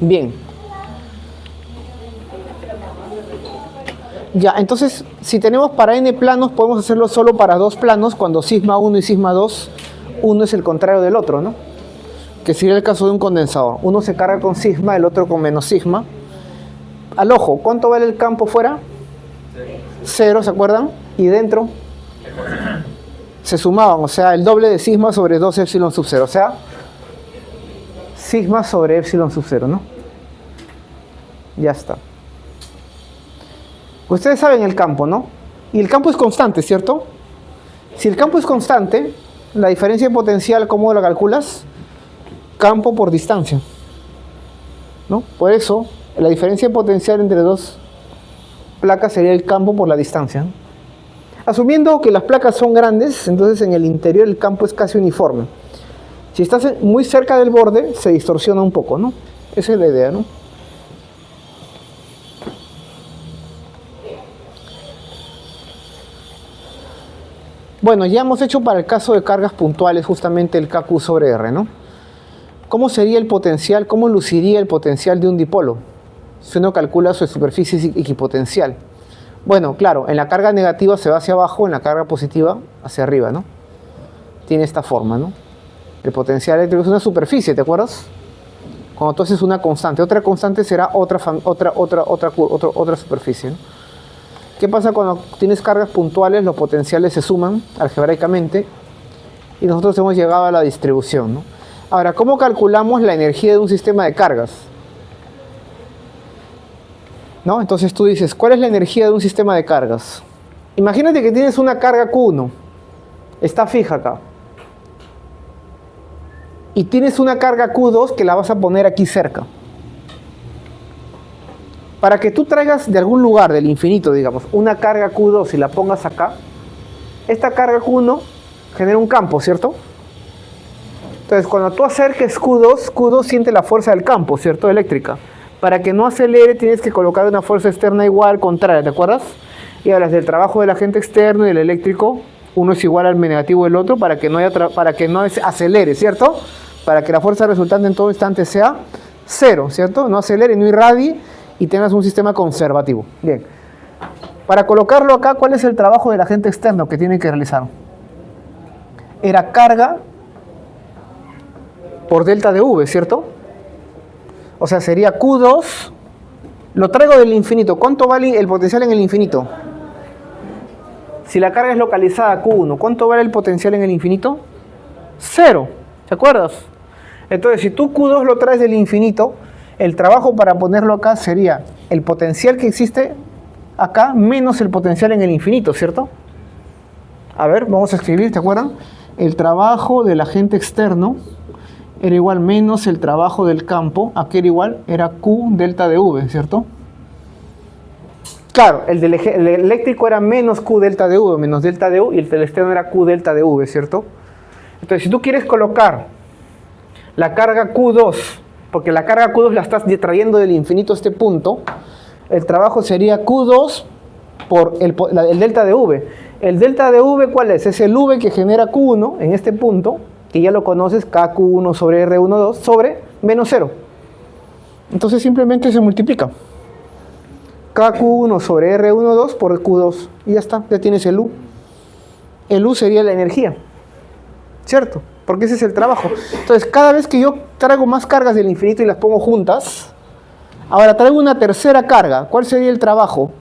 Bien. Ya, entonces, si tenemos para n planos, podemos hacerlo solo para 2 planos, cuando sigma 1 y sigma 2, uno es el contrario del otro, ¿no? Que sería el caso de un condensador. Uno se carga con sigma, el otro con menos sigma. Al ojo, ¿cuánto vale el campo fuera? 0, ¿se acuerdan? Y dentro se sumaban, o sea, el doble de sigma sobre 2 epsilon sub 0, o sea, sigma sobre epsilon sub 0, ¿no? Ya está. Ustedes saben el campo, ¿no? Y el campo es constante, ¿cierto? Si el campo es constante, la diferencia de potencial, ¿cómo la calculas? Campo por distancia, ¿no? Por eso, la diferencia de potencial entre dos placas sería el campo por la distancia, ¿no? Asumiendo que las placas son grandes, entonces en el interior el campo es casi uniforme. Si estás muy cerca del borde, se distorsiona un poco, ¿no? Esa es la idea, ¿no? Bueno, ya hemos hecho para el caso de cargas puntuales justamente el KQ sobre R, ¿no? ¿Cómo sería el potencial, cómo luciría el potencial de un dipolo? Si uno calcula su superficie equipotencial. Bueno, claro, en la carga negativa se va hacia abajo, en la carga positiva hacia arriba, ¿no? Tiene esta forma, ¿no? El potencial eléctrico es una superficie, ¿te acuerdas? Cuando tú haces una constante, otra constante será otra superficie, ¿no? ¿Qué pasa cuando tienes cargas puntuales? Los potenciales se suman algebraicamente y nosotros hemos llegado a la distribución, ¿no? Ahora, ¿cómo calculamos la energía de un sistema de cargas? ¿No? Entonces tú dices, ¿cuál es la energía de un sistema de cargas? Imagínate que tienes una carga Q1, está fija acá. Y tienes una carga Q2 que la vas a poner aquí cerca. Para que tú traigas de algún lugar del infinito, digamos, una carga Q2 y la pongas acá, esta carga Q1 genera un campo, ¿cierto? Entonces, cuando tú acerques Q2 siente la fuerza del campo, ¿cierto? Eléctrica. Para que no acelere tienes que colocar una fuerza externa igual, contraria, ¿te acuerdas? Y hablas del trabajo del agente externo y del eléctrico, uno es igual al negativo del otro para que no acelere, ¿cierto? Para que la fuerza resultante en todo instante sea cero, ¿cierto? No acelere, no irradie y tengas un sistema conservativo. Bien. Para colocarlo acá, ¿cuál es el trabajo del agente externo que tiene que realizar? Era carga por delta de V, ¿cierto? O sea, sería Q2, lo traigo del infinito. ¿Cuánto vale el potencial en el infinito? Si la carga es localizada Q1, ¿cuánto vale el potencial en el infinito? Cero, ¿te acuerdas? Entonces, si tú Q2 lo traes del infinito, el trabajo para ponerlo acá sería el potencial que existe acá menos el potencial en el infinito, ¿cierto? A ver, vamos a escribir, ¿te acuerdan? El trabajo del agente externo era igual menos el trabajo del campo, aquí era igual, era Q delta de V, ¿cierto? Claro, el eléctrico era menos Q delta de V, menos delta de U, y el del externo era Q delta de V, ¿cierto? Entonces, si tú quieres colocar la carga Q2, porque la carga Q2 la estás trayendo del infinito a este punto, el trabajo sería Q2 por el delta de V. ¿El delta de V cuál es? Es el V que genera Q1 en este punto, que ya lo conoces, KQ1 sobre R12 sobre menos 0. Entonces simplemente se multiplica. KQ1 sobre R12 por Q2. Y ya está, ya tienes el U. El U sería la energía, ¿cierto? Porque ese es el trabajo. Entonces, cada vez que yo traigo más cargas del infinito y las pongo juntas, ahora traigo una tercera carga. ¿Cuál sería el trabajo?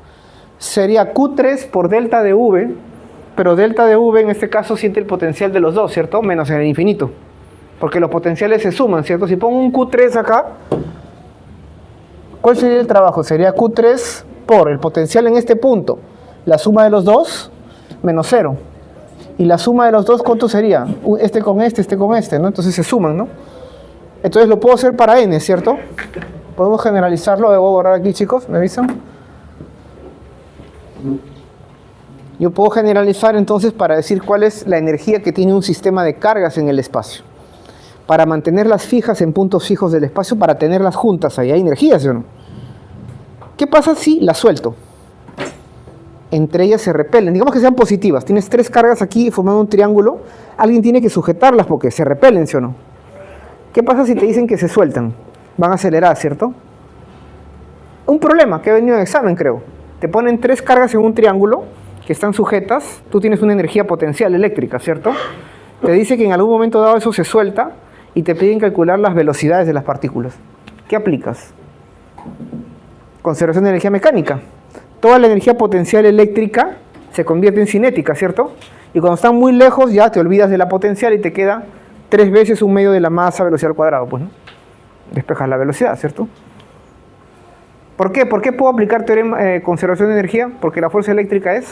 Sería Q3 por delta de V, pero delta de V en este caso siente el potencial de los dos, ¿cierto? Menos en el infinito. Porque los potenciales se suman, ¿cierto? Si pongo un Q3 acá, ¿cuál sería el trabajo? Sería Q3 por el potencial en este punto, la suma de los dos, menos 0. Y la suma de los dos, ¿cuánto sería? Este con este, ¿no? Entonces se suman, ¿no? Entonces lo puedo hacer para n, ¿cierto? Podemos generalizarlo, debo borrar aquí, chicos, ¿me avisan? Yo puedo generalizar entonces para decir cuál es la energía que tiene un sistema de cargas en el espacio. Para mantenerlas fijas en puntos fijos del espacio, para tenerlas juntas, ahí hay energía, ¿sí o no? ¿Qué pasa si las suelto? Entre ellas se repelen, digamos que sean positivas. Tienes 3 cargas aquí formando un triángulo, alguien tiene que sujetarlas porque se repelen, ¿sí o no? ¿Qué pasa si te dicen que se sueltan? Van a acelerar, ¿cierto? Un problema que ha venido en examen, creo. Te ponen 3 cargas en un triángulo que están sujetas, tú tienes una energía potencial eléctrica, ¿cierto? Te dice que en algún momento dado eso se suelta y te piden calcular las velocidades de las partículas. ¿Qué aplicas? Conservación de energía mecánica. Toda la energía potencial eléctrica se convierte en cinética, ¿cierto? Y cuando están muy lejos ya te olvidas de la potencial y te queda 3 veces un medio de la masa velocidad al cuadrado, pues, ¿no? Despejas la velocidad, ¿cierto? ¿Por qué? ¿Por qué puedo aplicar teorema conservación de energía? Porque la fuerza eléctrica es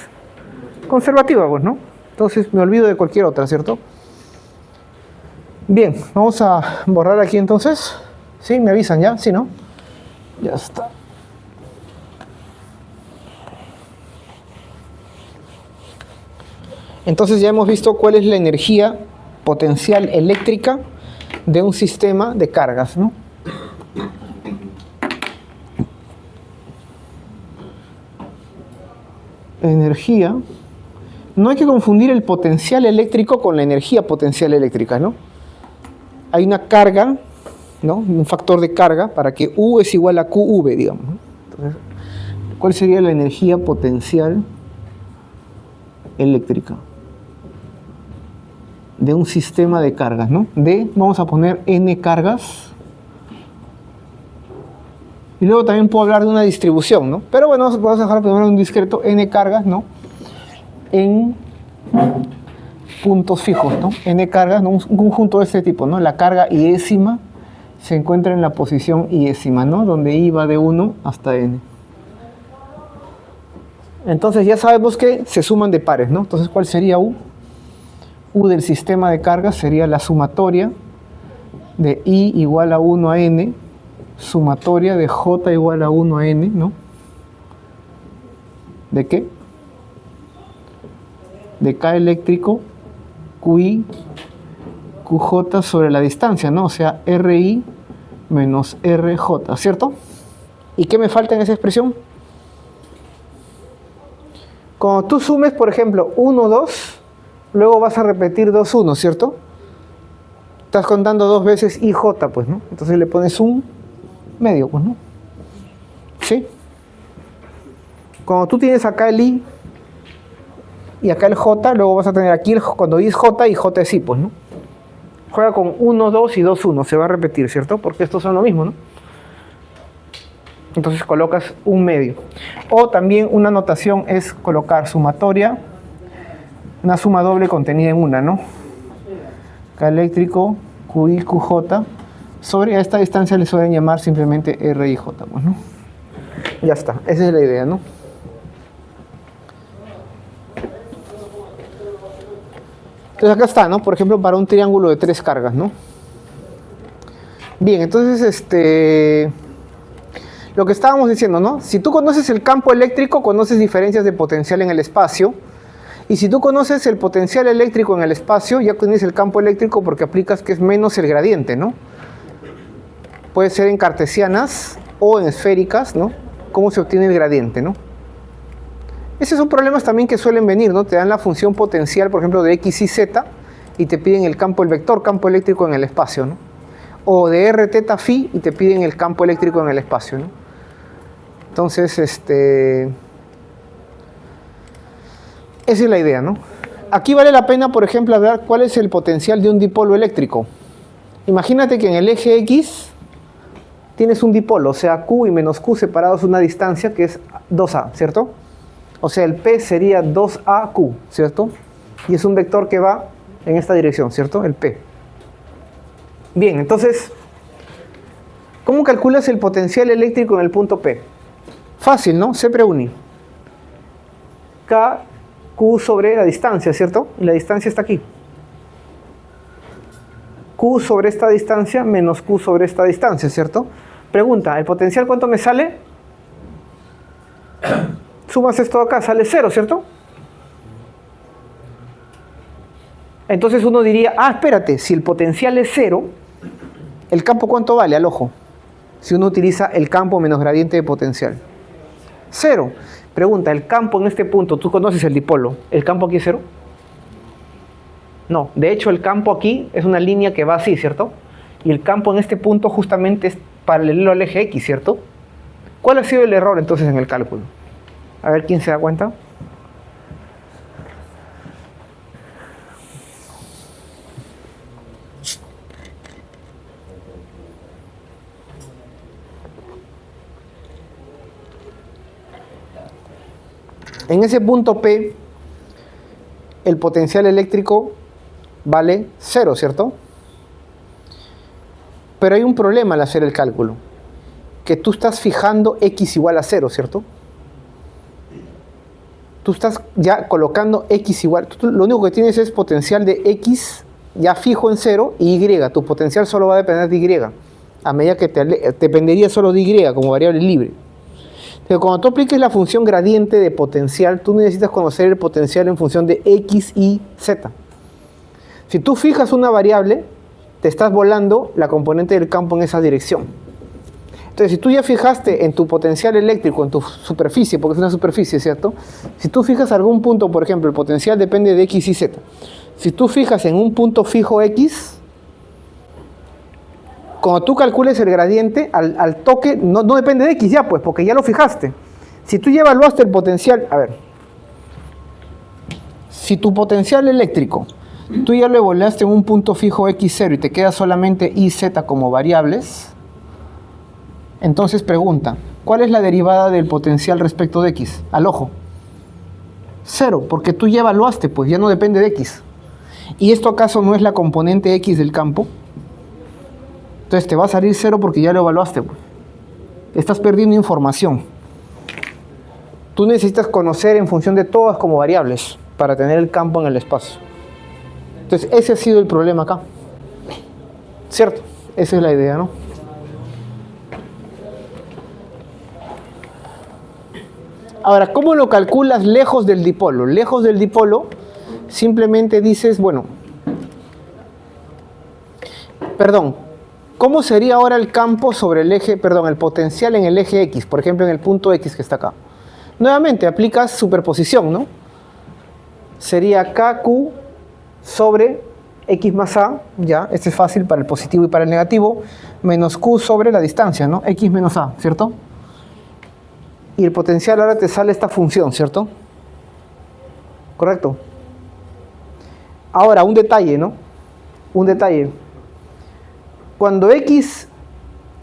conservativa, pues, ¿no? Entonces me olvido de cualquier otra, ¿cierto? Bien, vamos a borrar aquí entonces. ¿Sí? ¿Me avisan ya? ¿Sí, no? Ya está. Entonces ya hemos visto cuál es la energía potencial eléctrica de un sistema de cargas, ¿no? Energía No hay que confundir el potencial eléctrico con la energía potencial eléctrica, ¿no? Hay una carga, ¿no? Un factor de carga para que U es igual a QV, digamos, ¿no? Entonces, ¿cuál sería la energía potencial eléctrica de un sistema de cargas, ¿no? Vamos a poner N cargas. Y luego también puedo hablar de una distribución, ¿no? Pero bueno, vamos a dejar primero un discreto N cargas, ¿no? En puntos fijos, ¿no? N cargas, ¿no? Un conjunto de este tipo, ¿no? La carga iésima se encuentra en la posición iésima, ¿no? Donde I va de 1 hasta N. Entonces ya sabemos que se suman de pares, ¿no? Entonces, ¿cuál sería U? U del sistema de cargas sería la sumatoria de I igual a 1 a N, sumatoria de J igual a 1 a N, ¿no? ¿De qué? De K eléctrico, QI, QJ sobre la distancia, ¿no? O sea, RI menos RJ, ¿cierto? ¿Y qué me falta en esa expresión? Cuando tú sumes, por ejemplo, 1, 2, luego vas a repetir 2, 1, ¿cierto? Estás contando 2 veces IJ, pues, ¿no? Entonces le pones un medio, pues, ¿no? ¿Sí? Cuando tú tienes acá el I y acá el J, luego vas a tener aquí cuando I es J y J es I, pues, ¿no? Juega con 1, 2 y 2, 1, se va a repetir, ¿cierto? Porque estos son lo mismo, ¿no? Entonces colocas un medio. O también una notación es colocar sumatoria, una suma doble contenida en una, ¿no? K eléctrico, QI, QJ, sobre a esta distancia le suelen llamar simplemente R y J, pues, ¿no? Ya está, esa es la idea, ¿no? Entonces acá está, ¿no? Por ejemplo, para un triángulo de 3 cargas, ¿no? Bien, entonces, lo que estábamos diciendo, ¿no? Si tú conoces el campo eléctrico, conoces diferencias de potencial en el espacio. Y si tú conoces el potencial eléctrico en el espacio, ya tienes el campo eléctrico porque aplicas que es menos el gradiente, ¿no? Puede ser en cartesianas o en esféricas, ¿no? ¿Cómo se obtiene el gradiente, ¿no? Esos son problemas también que suelen venir, ¿no? Te dan la función potencial, por ejemplo, de X y Z, y te piden el vector campo eléctrico en el espacio, ¿no? O de R, teta, phi, y te piden el campo eléctrico en el espacio, ¿no? Entonces, esa es la idea, ¿no? Aquí vale la pena, por ejemplo, ver cuál es el potencial de un dipolo eléctrico. Imagínate que en el eje X tienes un dipolo, o sea, Q y menos Q separados una distancia que es 2A, ¿cierto? O sea, el P sería 2AQ, ¿cierto? Y es un vector que va en esta dirección, ¿cierto? El P. Bien, entonces, ¿cómo calculas el potencial eléctrico en el punto P? Fácil, ¿no? C preuni. K, Q sobre la distancia, ¿cierto? Y la distancia está aquí. Q sobre esta distancia menos Q sobre esta distancia, ¿cierto? Pregunta, ¿el potencial cuánto me sale? Sumas esto acá, sale 0, ¿cierto? Entonces uno diría, espérate, si el potencial es 0, ¿el campo cuánto vale al ojo? Si uno utiliza el campo menos gradiente de potencial. 0. Pregunta, ¿el campo en este punto, tú conoces el dipolo, ¿el campo aquí es 0? No, de hecho el campo aquí es una línea que va así, ¿cierto? Y el campo en este punto justamente es paralelo al eje X, ¿cierto? ¿Cuál ha sido el error entonces en el cálculo? A ver quién se da cuenta. En ese punto P, el potencial eléctrico vale 0, ¿cierto? Pero hay un problema al hacer el cálculo, que tú estás fijando X igual a 0, ¿cierto? Tú estás ya colocando X igual, lo único que tienes es potencial de X ya fijo en 0 y Y, tu potencial solo va a depender de Y, a medida que dependería solo de Y como variable libre. Pero cuando tú apliques la función gradiente de potencial, tú necesitas conocer el potencial en función de X, Y, Z. Si tú fijas una variable, te estás volando la componente del campo en esa dirección. Entonces, si tú ya fijaste en tu potencial eléctrico, en tu superficie, porque es una superficie, ¿cierto? Si tú fijas algún punto, por ejemplo, el potencial depende de X y Z. Si tú fijas en un punto fijo X, cuando tú calcules el gradiente, al toque, no depende de X ya, pues, porque ya lo fijaste. Si tú ya evaluaste el potencial, a ver, si tu potencial eléctrico, tú ya lo evaluaste en un punto fijo X0 y te queda solamente Y, Z como variables, entonces pregunta, ¿cuál es la derivada del potencial respecto de X? Al ojo. 0, porque tú ya evaluaste, pues ya no depende de X. ¿Y esto acaso no es la componente X del campo? Entonces te va a salir 0 porque ya lo evaluaste, pues. Estás perdiendo información. Tú necesitas conocer en función de todas como variables para tener el campo en el espacio. Entonces ese ha sido el problema acá. ¿Cierto? Esa es la idea, ¿no? Ahora, ¿cómo lo calculas lejos del dipolo? Lejos del dipolo, simplemente dices, bueno, perdón, ¿cómo sería ahora el campo sobre el eje, perdón, el potencial en el eje X, por ejemplo, en el punto X que está acá? Nuevamente, aplicas superposición, ¿no? Sería KQ sobre X más A, ya, este es fácil para el positivo y para el negativo, menos Q sobre la distancia, ¿no? X menos A, ¿cierto? Y el potencial ahora te sale esta función, ¿cierto? ¿Correcto? Ahora, un detalle, ¿no? Un detalle. Cuando X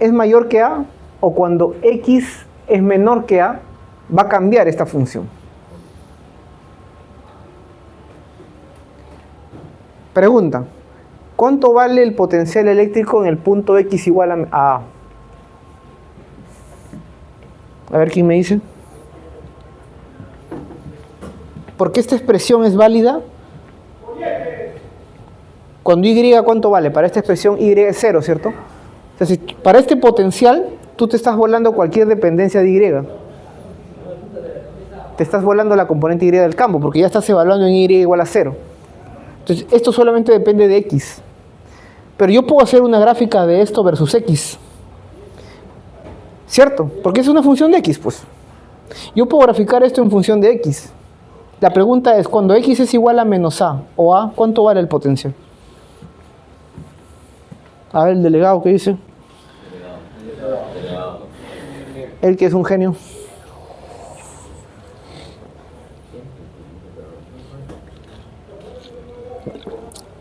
es mayor que A o cuando X es menor que A, va a cambiar esta función. Pregunta, ¿cuánto vale el potencial eléctrico en el punto X igual a A? A ver quién me dice. ¿Por qué esta expresión es válida? Cuando Y, ¿cuánto vale? Para esta expresión Y es 0, ¿cierto? Entonces, para este potencial, tú te estás volando cualquier dependencia de Y. Te estás volando la componente Y del campo, porque ya estás evaluando en Y igual a 0. Entonces, esto solamente depende de X. Pero yo puedo hacer una gráfica de esto versus X. ¿Cierto? Porque es una función de X, pues. Yo puedo graficar esto en función de X. La pregunta es, cuando X es igual a menos A o A, ¿cuánto vale el potencial? A ver, el delegado, ¿qué dice? Él que es un genio.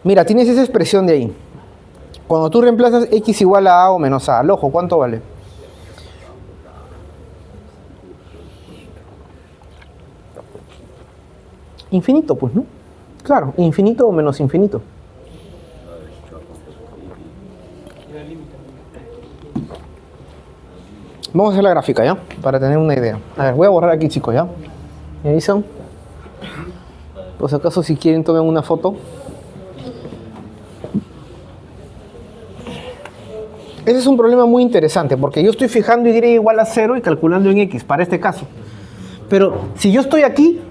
Mira, tienes esa expresión de ahí. Cuando tú reemplazas X igual a A o menos A, al ojo, ¿cuánto vale? Infinito, pues, ¿no? Claro, infinito o menos infinito. Vamos a hacer la gráfica, ¿ya? Para tener una idea. A ver, voy a borrar aquí, chicos, ¿ya? ¿Me avisan? Por si acaso, si quieren, tomen una foto. Ese es un problema muy interesante, porque yo estoy fijando Y igual a 0 y calculando en X, para este caso. Pero si yo estoy aquí,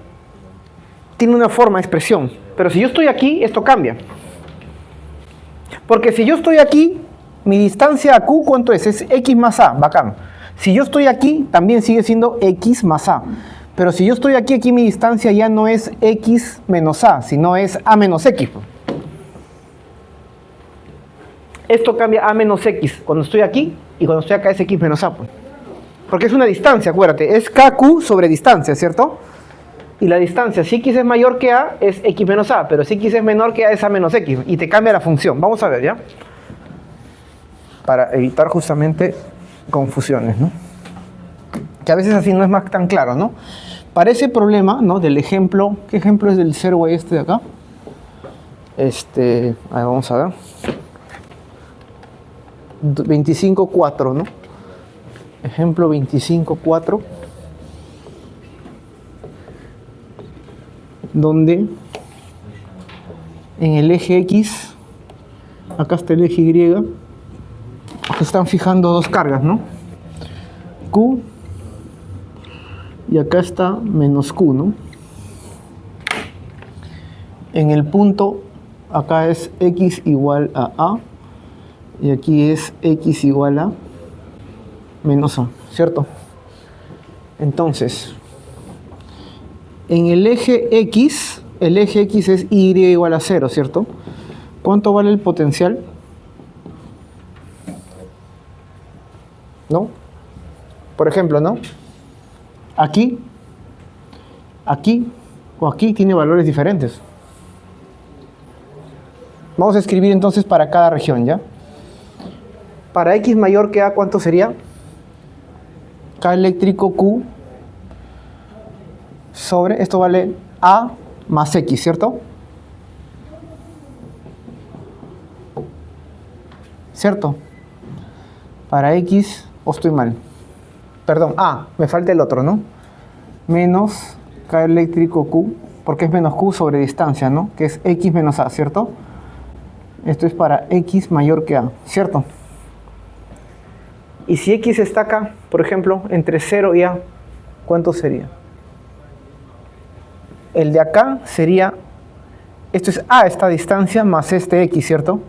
tiene una forma, expresión. Pero si yo estoy aquí, esto cambia. Porque si yo estoy aquí, mi distancia a Q, ¿cuánto es? Es X más A, bacán. Si yo estoy aquí, también sigue siendo X más A. Pero si yo estoy aquí, aquí mi distancia ya no es X menos A, sino es A menos X. Esto cambia A menos X cuando estoy aquí, y cuando estoy acá es X menos A. Porque es una distancia, acuérdate, es KQ sobre distancia, ¿cierto? Y la distancia, si X es mayor que A, es X menos A, pero si X es menor que A, es A menos X, y te cambia la función. Vamos a ver, ¿ya? Para evitar justamente confusiones, ¿no? Que a veces así no es más tan claro, ¿no? Para ese problema, ¿no? Del ejemplo, ¿qué ejemplo es del 0 este de acá? A ver, vamos a ver. 25,4, ¿no? Ejemplo 25,4. Donde en el eje X, acá está el eje Y, se están fijando dos cargas, ¿no? Q y acá está menos Q, ¿no? En el punto, acá es X igual a A y aquí es X igual a menos A, ¿cierto? Entonces, en el eje X es Y igual a 0, ¿cierto? ¿Cuánto vale el potencial? ¿No? Por ejemplo, ¿no? Aquí o aquí tiene valores diferentes. Vamos a escribir entonces para cada región, ¿ya? Para X mayor que A, ¿cuánto sería? K eléctrico Q sobre, esto vale A más X, ¿cierto? ¿Cierto? Para X, o estoy mal. Perdón, me falta el otro, ¿no? Menos K eléctrico Q, porque es menos Q sobre distancia, ¿no? Que es X menos A, ¿cierto? Esto es para X mayor que A, ¿cierto? Y si X está acá, por ejemplo, entre 0 y A, ¿cuánto sería? El de acá sería, esto es A, esta distancia, más este X, ¿cierto?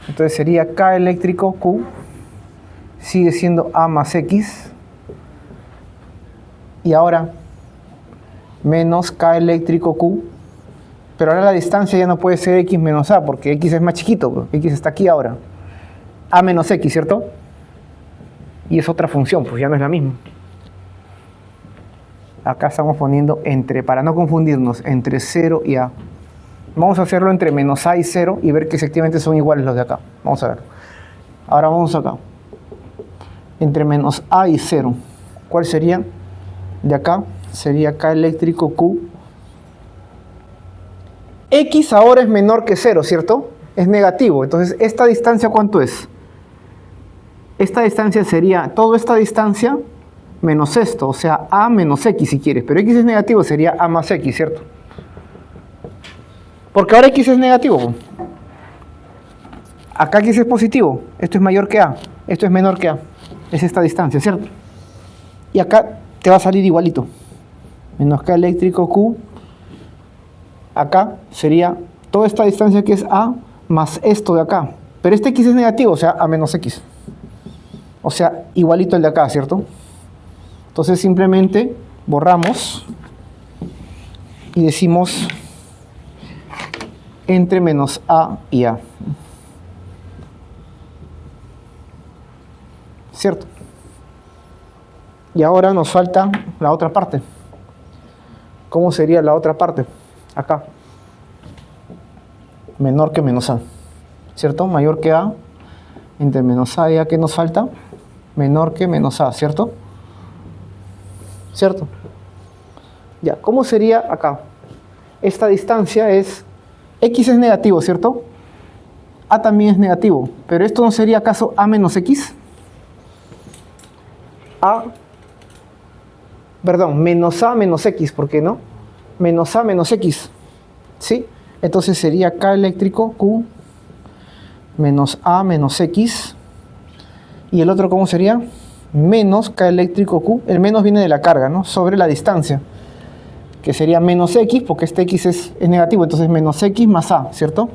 Entonces sería K eléctrico Q, sigue siendo A más X. Y ahora, menos K eléctrico Q, pero ahora la distancia ya no puede ser X menos A, porque X es más chiquito, pues. X está aquí ahora. A menos X, ¿cierto? Y es otra función, pues ya no es la misma. Acá estamos poniendo entre, para no confundirnos, entre 0 y A. Vamos a hacerlo entre menos A y 0 y ver que efectivamente son iguales los de acá. Vamos a ver. Ahora vamos acá. Entre menos A y 0. ¿Cuál sería? De acá sería K eléctrico Q. X ahora es menor que 0, ¿cierto? Es negativo. Entonces, ¿esta distancia cuánto es? Esta distancia sería toda esta distancia menos esto, o sea, A menos X si quieres. Pero X es negativo, sería A más X, ¿cierto? Porque ahora X es negativo. Acá X es positivo. Esto es mayor que A. Esto es menor que A. Es esta distancia, ¿cierto? Y acá te va a salir igualito. Menos K eléctrico Q. Acá sería toda esta distancia que es A más esto de acá. Pero este X es negativo, o sea, A menos X. O sea, igualito el de acá, ¿cierto? Entonces simplemente borramos y decimos entre menos A y A. ¿Cierto? Y ahora nos falta la otra parte. ¿Cómo sería la otra parte? Acá. Menor que menos A. ¿Cierto? Mayor que A. Entre menos A y A, ¿qué nos falta? Menor que menos A, ¿cierto? ¿Cierto? Ya, ¿cómo sería acá? Esta distancia es... X es negativo, ¿cierto? A también es negativo. ¿Pero esto no sería acaso A menos X? Menos A menos X, ¿por qué no? Menos A menos X, ¿sí? Entonces sería K eléctrico Q menos A menos X. ¿Y el otro cómo sería? Menos K eléctrico Q. El menos viene de la carga, ¿no? Sobre la distancia, que sería menos X, porque este X es negativo, entonces menos X más A, ¿cierto?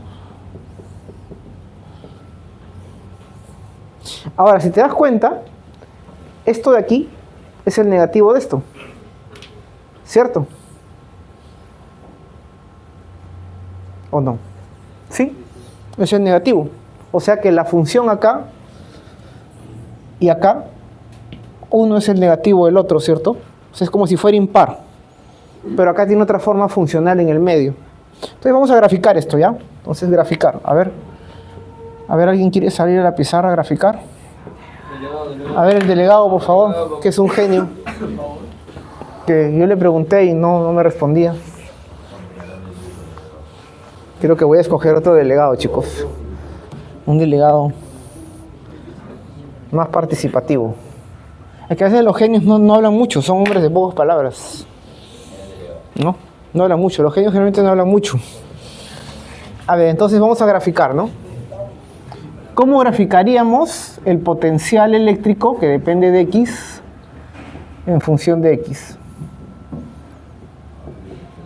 Ahora, si te das cuenta, esto de aquí es el negativo de esto, ¿cierto? ¿O no? ¿Sí? Es el negativo. O sea que la función acá y acá, uno es el negativo del otro, ¿cierto? O sea, es como si fuera impar. Pero acá tiene otra forma funcional en el medio. Entonces vamos a graficar esto, ¿ya? Entonces graficar. A ver, ¿alguien quiere salir a la pizarra a graficar? A ver, el delegado, por favor, que es un genio. Que yo le pregunté y no me respondía. Creo que voy a escoger otro delegado, chicos. Un delegado más participativo. Es que a veces los genios no hablan mucho, son hombres de pocas palabras. No hablan mucho, los genios generalmente no hablan mucho. A ver, entonces vamos a graficar, ¿no? ¿Cómo graficaríamos el potencial eléctrico que depende de X en función de X?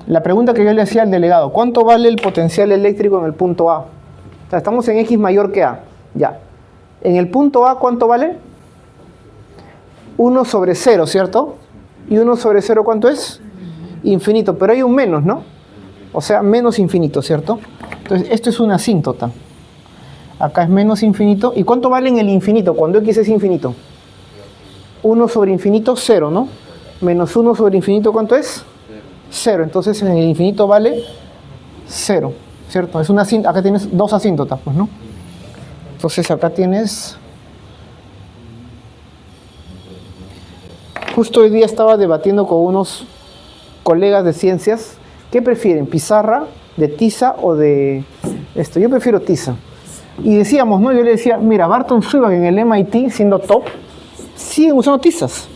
La pregunta que yo le hacía al delegado, ¿cuánto vale el potencial eléctrico en el punto A? O sea, estamos en X mayor que A, ya. En el punto A, ¿cuánto vale? 1 sobre 0, ¿cierto? ¿Y 1 sobre 0 cuánto es? Infinito, pero hay un menos, ¿no? O sea, menos infinito, ¿cierto? Entonces, esto es una asíntota. Acá es menos infinito. ¿Y cuánto vale en el infinito cuando x es infinito? 1 sobre infinito, 0, ¿no? Menos 1 sobre infinito, ¿cuánto es? 0. Entonces, en el infinito vale 0, ¿cierto? Es una acá tienes dos asíntotas, pues, ¿no? Entonces, acá tienes... Justo hoy día estaba debatiendo con unos colegas de ciencias. ¿Qué prefieren? ¿Pizarra de tiza o de esto? Yo prefiero tiza. Y decíamos, ¿no? Yo le decía, mira, Barton Swinburne en el MIT, siendo top, siguen usando tizas.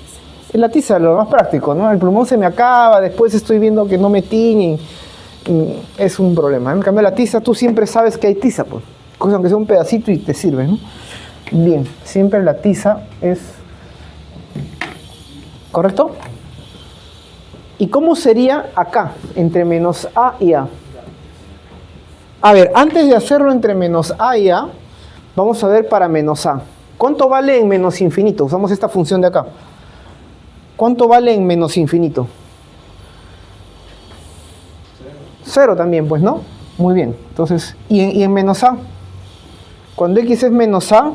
Es la tiza lo más práctico, ¿no? El plumón se me acaba, después estoy viendo que no me tiñen. Es un problema. En cambio, la tiza, tú siempre sabes que hay tiza, pues. Cosa aunque sea un pedacito y te sirve, ¿no? Bien, siempre la tiza es... ¿Correcto? ¿Y cómo sería acá, entre menos a y a? A ver, antes de hacerlo entre menos a y a, vamos a ver para menos a. ¿Cuánto vale en menos infinito? Usamos esta función de acá. ¿Cuánto vale en menos infinito? 0 también, pues, ¿no? Muy bien. Entonces, ¿y en menos a? Cuando x es menos a,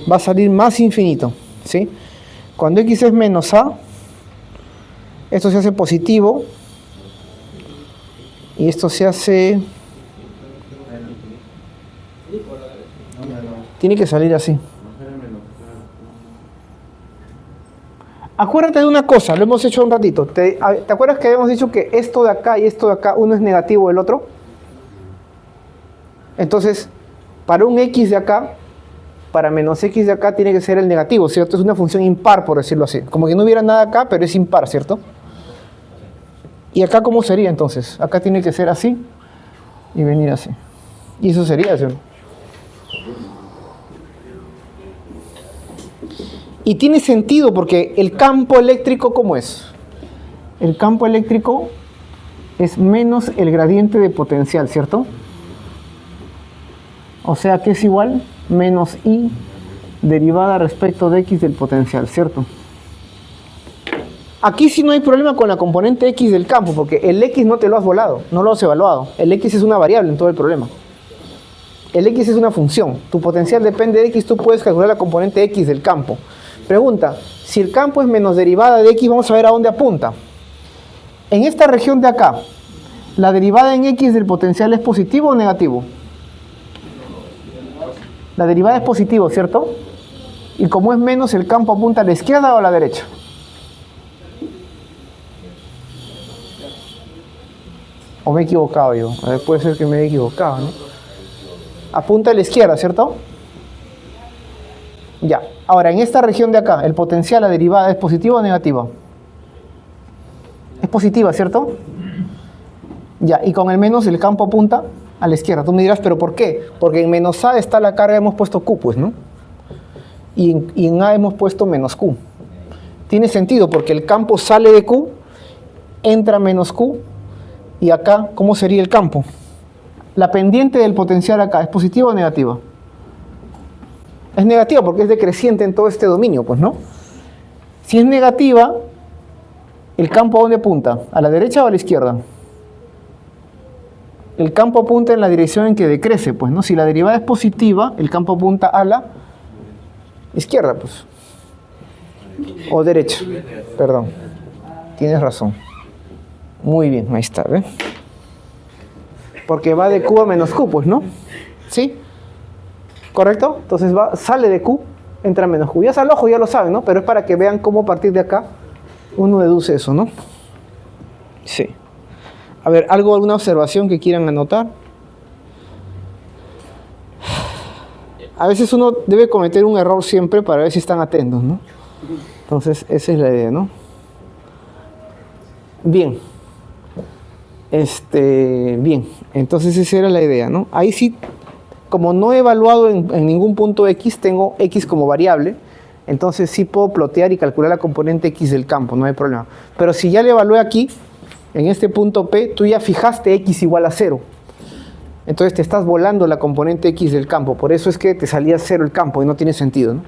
va a salir más infinito, ¿sí? Cuando x es menos a, esto se hace positivo y esto se hace... Tiene que salir así. Acuérdate de una cosa, lo hemos hecho un ratito. ¿Te acuerdas que habíamos dicho que esto de acá y esto de acá, uno es negativo del otro? Entonces, para un x de acá, para menos x de acá tiene que ser el negativo, ¿cierto? Es una función impar, por decirlo así. Como que no hubiera nada acá, pero es impar, ¿cierto? ¿Y acá cómo sería entonces? Acá tiene que ser así y venir así. Y eso sería, ¿cierto? Y tiene sentido porque el campo eléctrico, ¿cómo es? El campo eléctrico es menos el gradiente de potencial, ¿cierto? O sea que es igual menos I derivada respecto de X del potencial, ¿cierto? Aquí sí no hay problema con la componente X del campo, porque el X no te lo has volado, no lo has evaluado. El X es una variable en todo el problema. El X es una función. Tu potencial depende de X, tú puedes calcular la componente X del campo. Pregunta, si el campo es menos derivada de X, vamos a ver a dónde apunta. En esta región de acá, ¿la derivada en X del potencial es positivo o negativo? La derivada es positivo, ¿cierto? Y como es menos, ¿el campo apunta a la izquierda o a la derecha? ¿O me he equivocado yo? A ver, puede ser que me haya equivocado, ¿no? Apunta a la izquierda, ¿cierto? Ya. Ahora, en esta región de acá, ¿el potencial, la derivada, es positiva o negativa? Es positiva, ¿cierto? Ya. Y con el menos, el campo apunta a la izquierda. Tú me dirás, ¿pero por qué? Porque en menos A está la carga, hemos puesto Q, pues, ¿no? Y en A hemos puesto menos Q. Tiene sentido, porque el campo sale de Q, entra menos Q, y acá, ¿cómo sería el campo? La pendiente del potencial acá, ¿es positiva o negativa? Es negativa porque es decreciente en todo este dominio, pues, ¿no? Si es negativa, ¿el campo a dónde apunta? ¿A la derecha o a la izquierda? El campo apunta en la dirección en que decrece, pues, ¿no? Si la derivada es positiva, el campo apunta a la izquierda, pues. O derecha, perdón. Tienes razón. Muy bien, ahí está, ¿ves? Porque va de Q a menos Q, pues, ¿no? ¿Sí? ¿Correcto? Entonces sale de Q, entra a menos Q. Ya al ojo, ya lo saben, ¿no? Pero es para que vean cómo a partir de acá uno deduce eso, ¿no? Sí. A ver, ¿alguna observación que quieran anotar? A veces uno debe cometer un error siempre para ver si están atentos, ¿no? Entonces, esa es la idea, ¿no? Bien. Bien. Entonces, esa era la idea, ¿no? Ahí sí, como no he evaluado en ningún punto X, tengo X como variable, entonces sí puedo plotear y calcular la componente X del campo, no hay problema. Pero si ya le evalué aquí, en este punto P, tú ya fijaste X igual a 0. Entonces te estás volando la componente X del campo. Por eso es que te salía 0 el campo y no tiene sentido, ¿no?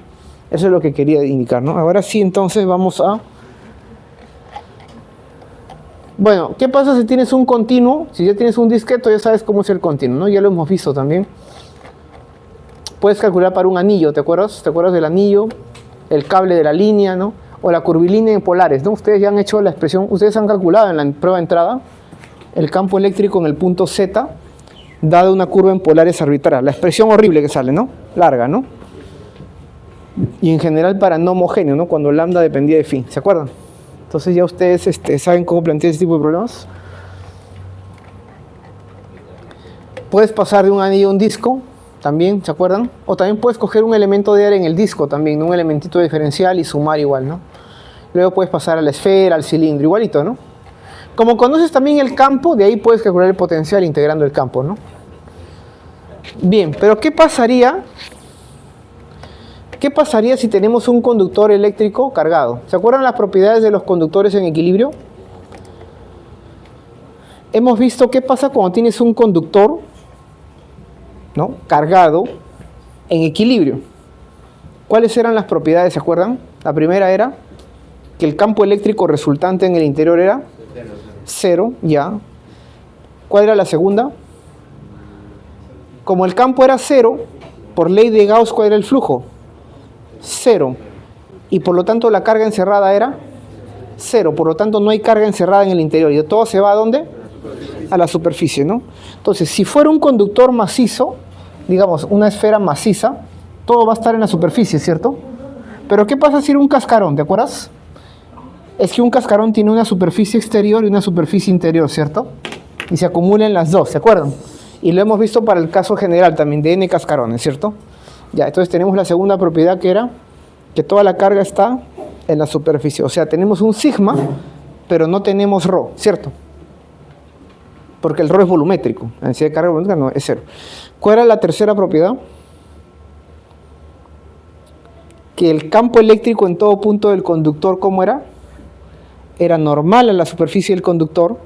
Eso es lo que quería indicar, ¿no? Ahora sí, entonces vamos a... Bueno, ¿qué pasa si tienes un continuo? Si ya tienes un discreto, ya sabes cómo es el continuo, ¿no? Ya lo hemos visto también. Puedes calcular para un anillo, ¿te acuerdas? ¿Te acuerdas del anillo? El cable de la línea, ¿no? O la curvilínea en polares, ¿no? Ustedes ya han hecho la expresión, ustedes han calculado en la prueba de entrada el campo eléctrico en el punto Z, dado una curva en polares arbitraria. La expresión horrible que sale, ¿no? Larga, ¿no? Y en general para no homogéneo, ¿no? Cuando lambda dependía de phi, ¿se acuerdan? Entonces ya ustedes saben cómo plantear ese tipo de problemas. Puedes pasar de un anillo a un disco, también, ¿se acuerdan? O también puedes coger un elemento de área en el disco también, ¿no? Un elementito diferencial y sumar igual, ¿no? Luego puedes pasar a la esfera, al cilindro, igualito, ¿no? Como conoces también el campo, de ahí puedes calcular el potencial integrando el campo, ¿no? Bien, pero ¿qué pasaría si tenemos un conductor eléctrico cargado? ¿Se acuerdan las propiedades de los conductores en equilibrio? Hemos visto qué pasa cuando tienes un conductor, ¿no?, cargado en equilibrio. ¿Cuáles eran las propiedades? ¿Se acuerdan? La primera era que el campo eléctrico resultante en el interior era 0, ya. ¿Cuál era la segunda? Como el campo era 0, por ley de Gauss, ¿cuál era el flujo? 0. Y por lo tanto la carga encerrada era 0. Por lo tanto no hay carga encerrada en el interior. ¿Y todo se va a dónde? A la superficie, ¿no? Entonces, si fuera un conductor macizo, digamos, una esfera maciza, todo va a estar en la superficie, ¿cierto? Pero ¿qué pasa si era un cascarón? ¿Te acuerdas? Es que un cascarón tiene una superficie exterior y una superficie interior, ¿cierto? Y se acumulan las dos, ¿se acuerdan? Y lo hemos visto para el caso general también de n cascarones, ¿cierto? Ya, entonces tenemos la segunda propiedad que era que toda la carga está en la superficie. O sea, tenemos un sigma, pero no tenemos ρ, ¿cierto? Porque el ρ es volumétrico. La densidad de carga volumétrica no es 0. ¿Cuál era la tercera propiedad? Que el campo eléctrico en todo punto del conductor, ¿cómo era? Era normal a la superficie del conductor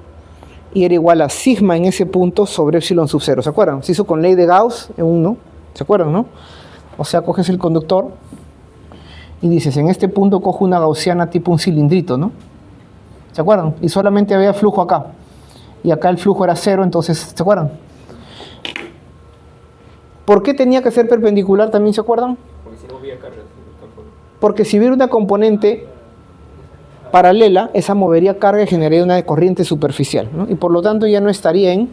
y era igual a sigma en ese punto sobre epsilon sub 0. ¿Se acuerdan? Se hizo con ley de Gauss en 1. ¿Se acuerdan, no? O sea, coges el conductor y dices, en este punto cojo una gaussiana tipo un cilindrito, ¿no? ¿Se acuerdan? Y solamente había flujo acá. Y acá el flujo era 0, entonces, ¿se acuerdan? ¿Por qué tenía que ser perpendicular también, se acuerdan? Porque si no había carga. Porque si hubiera una componente paralela, esa movería carga y generaría una corriente superficial, ¿no? Y por lo tanto ya no estaría en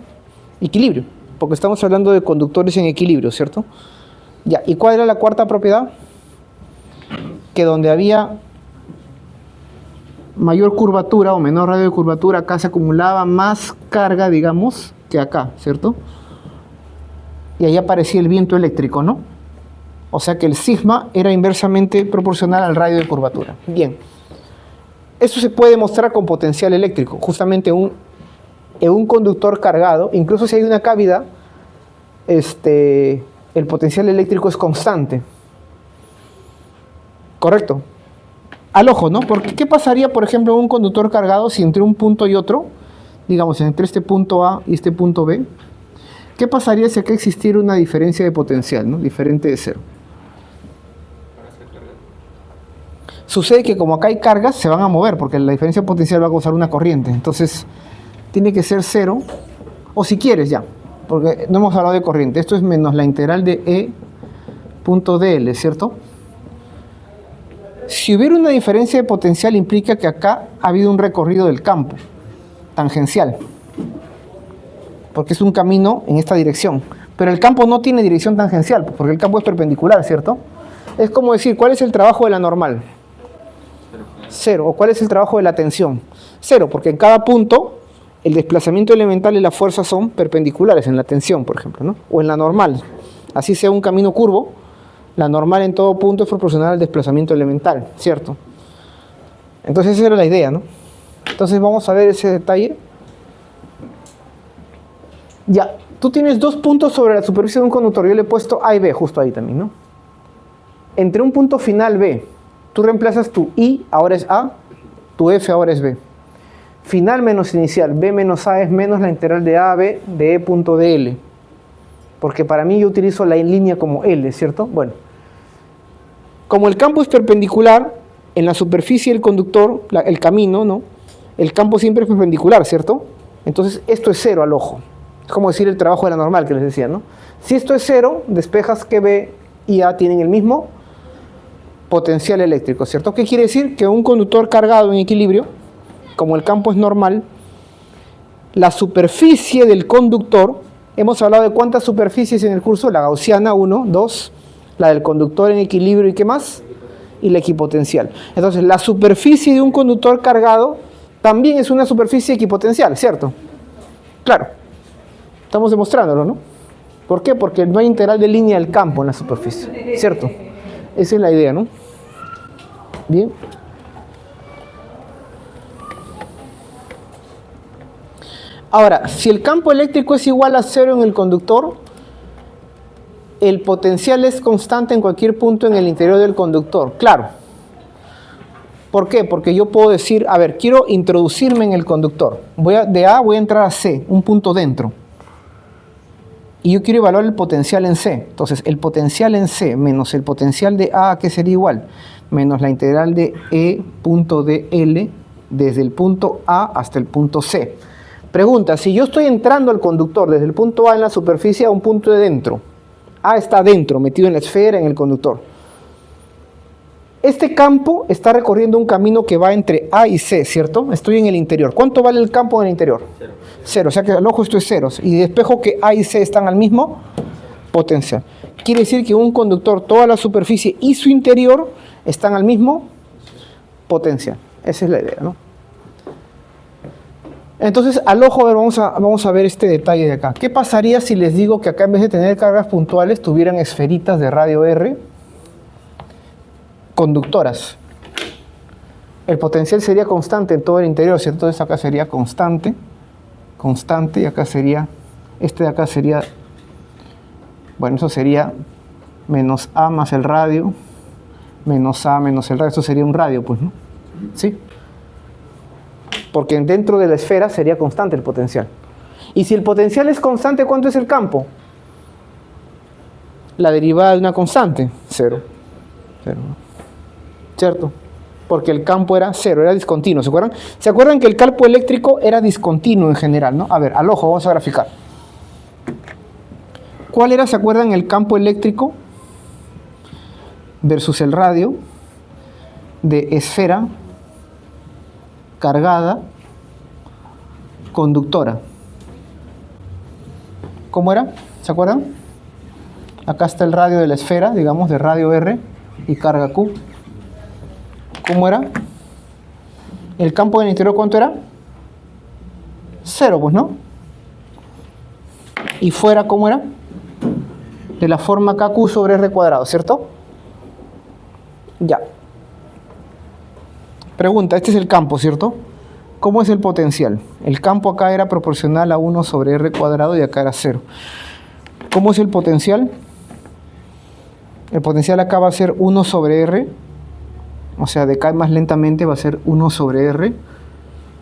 equilibrio, porque estamos hablando de conductores en equilibrio, ¿cierto? Ya, ¿y cuál era la cuarta propiedad? Que donde había mayor curvatura o menor radio de curvatura, acá se acumulaba más carga, digamos, que acá, ¿cierto? Y ahí aparecía el viento eléctrico, ¿no? O sea que el sigma era inversamente proporcional al radio de curvatura. Bien. Eso se puede demostrar con potencial eléctrico. Justamente en un conductor cargado, incluso si hay una cavidad, el potencial eléctrico es constante. ¿Correcto? Al ojo, ¿no? Porque ¿qué pasaría, por ejemplo, en un conductor cargado si entre un punto y otro, digamos, entre este punto A y este punto B, ¿qué pasaría si acá existiera una diferencia de potencial, ¿no? Diferente de 0? Sucede que como acá hay cargas, se van a mover, porque la diferencia de potencial va a causar una corriente. Entonces, tiene que ser 0, o si quieres ya, porque no hemos hablado de corriente. Esto es menos la integral de E.dl, ¿cierto? Si hubiera una diferencia de potencial, implica que acá ha habido un recorrido del campo, tangencial, porque es un camino en esta dirección. Pero el campo no tiene dirección tangencial, porque el campo es perpendicular, ¿cierto? Es como decir, ¿cuál es el trabajo de la normal? 0. ¿O cuál es el trabajo de la tensión? 0, porque en cada punto el desplazamiento elemental y la fuerza son perpendiculares en la tensión, por ejemplo, ¿no? O en la normal. Así sea un camino curvo, la normal en todo punto es proporcional al desplazamiento elemental, ¿cierto? Entonces esa era la idea, ¿no? Entonces vamos a ver ese detalle. Ya, tú tienes dos puntos sobre la superficie de un conductor. Yo le he puesto A y B justo ahí también, ¿no? Entre un punto final B, tú reemplazas tu I, ahora es A, tu F ahora es B. Final menos inicial, B menos A es menos la integral de A a B de E.dl. Porque para mí yo utilizo la línea como L, ¿cierto? Bueno, como el campo es perpendicular, en la superficie del conductor, el camino, ¿no? El campo siempre es perpendicular, ¿cierto? Entonces esto es cero al ojo. Es como decir el trabajo de la normal que les decía, ¿no? Si esto es cero, despejas que B y A tienen el mismo potencial eléctrico, ¿cierto? ¿Qué quiere decir? Que un conductor cargado en equilibrio, como el campo es normal, la superficie del conductor, hemos hablado de cuántas superficies en el curso, la gaussiana, 1, 2, la del conductor en equilibrio y ¿qué más? Y la equipotencial. Entonces, la superficie de un conductor cargado también es una superficie equipotencial, ¿cierto? Claro, estamos demostrándolo, ¿no? ¿Por qué? Porque no hay integral de línea del campo en la superficie, ¿cierto? Esa es la idea, ¿no? Bien. Ahora, si el campo eléctrico es igual a cero en el conductor, el potencial es constante en cualquier punto en el interior del conductor. Claro. ¿Por qué? Porque yo puedo decir, a ver, quiero introducirme en el conductor. De A voy a entrar a C, un punto dentro. Y yo quiero evaluar el potencial en C. Entonces, el potencial en C menos el potencial de A, ¿qué sería igual? Menos la integral de E punto dl desde el punto A hasta el punto C. Pregunta, si yo estoy entrando al conductor desde el punto A en la superficie a un punto de dentro. A está dentro, metido en la esfera, en el conductor. Este campo está recorriendo un camino que va entre A y C, ¿cierto? Estoy en el interior. ¿Cuánto vale el campo en el interior? Cero. Cero, o sea que al ojo esto es cero. Y despejo que A y C están al mismo potencial. Quiere decir que un conductor, toda la superficie y su interior están al mismo potencial. Esa es la idea, ¿no? Entonces, al ojo, a ver, vamos a ver este detalle de acá. ¿Qué pasaría si les digo que acá en vez de tener cargas puntuales tuvieran esferitas de radio R conductoras? El potencial sería constante en todo el interior, ¿cierto? Entonces acá sería constante, y acá sería, este de acá sería, bueno, eso sería menos A más el radio, menos A menos el radio, eso sería un radio, pues, ¿no? ¿Sí? Porque dentro de la esfera sería constante el potencial. Y si el potencial es constante, ¿cuánto es el campo? La derivada de una constante, cero. Cero. ¿Cierto? Porque el campo era cero, era discontinuo, ¿se acuerdan? ¿Se acuerdan que el campo eléctrico era discontinuo en general, no? A ver, al ojo, vamos a graficar. ¿Cuál era, se acuerdan, el campo eléctrico versus el radio de esfera cargada conductora? ¿Cómo era? ¿Se acuerdan? Acá está el radio de la esfera, digamos, de radio R y carga Q. ¿Cómo era? ¿El campo del interior cuánto era? Cero, pues, ¿no? ¿Y fuera cómo era? De la forma KQ sobre R cuadrado, ¿cierto? Ya. Pregunta, este es el campo, ¿cierto? ¿Cómo es el potencial? El campo acá era proporcional a 1 sobre R cuadrado y acá era 0. ¿Cómo es el potencial? El potencial acá va a ser 1 sobre R. O sea, decae más lentamente, va a ser 1 sobre R.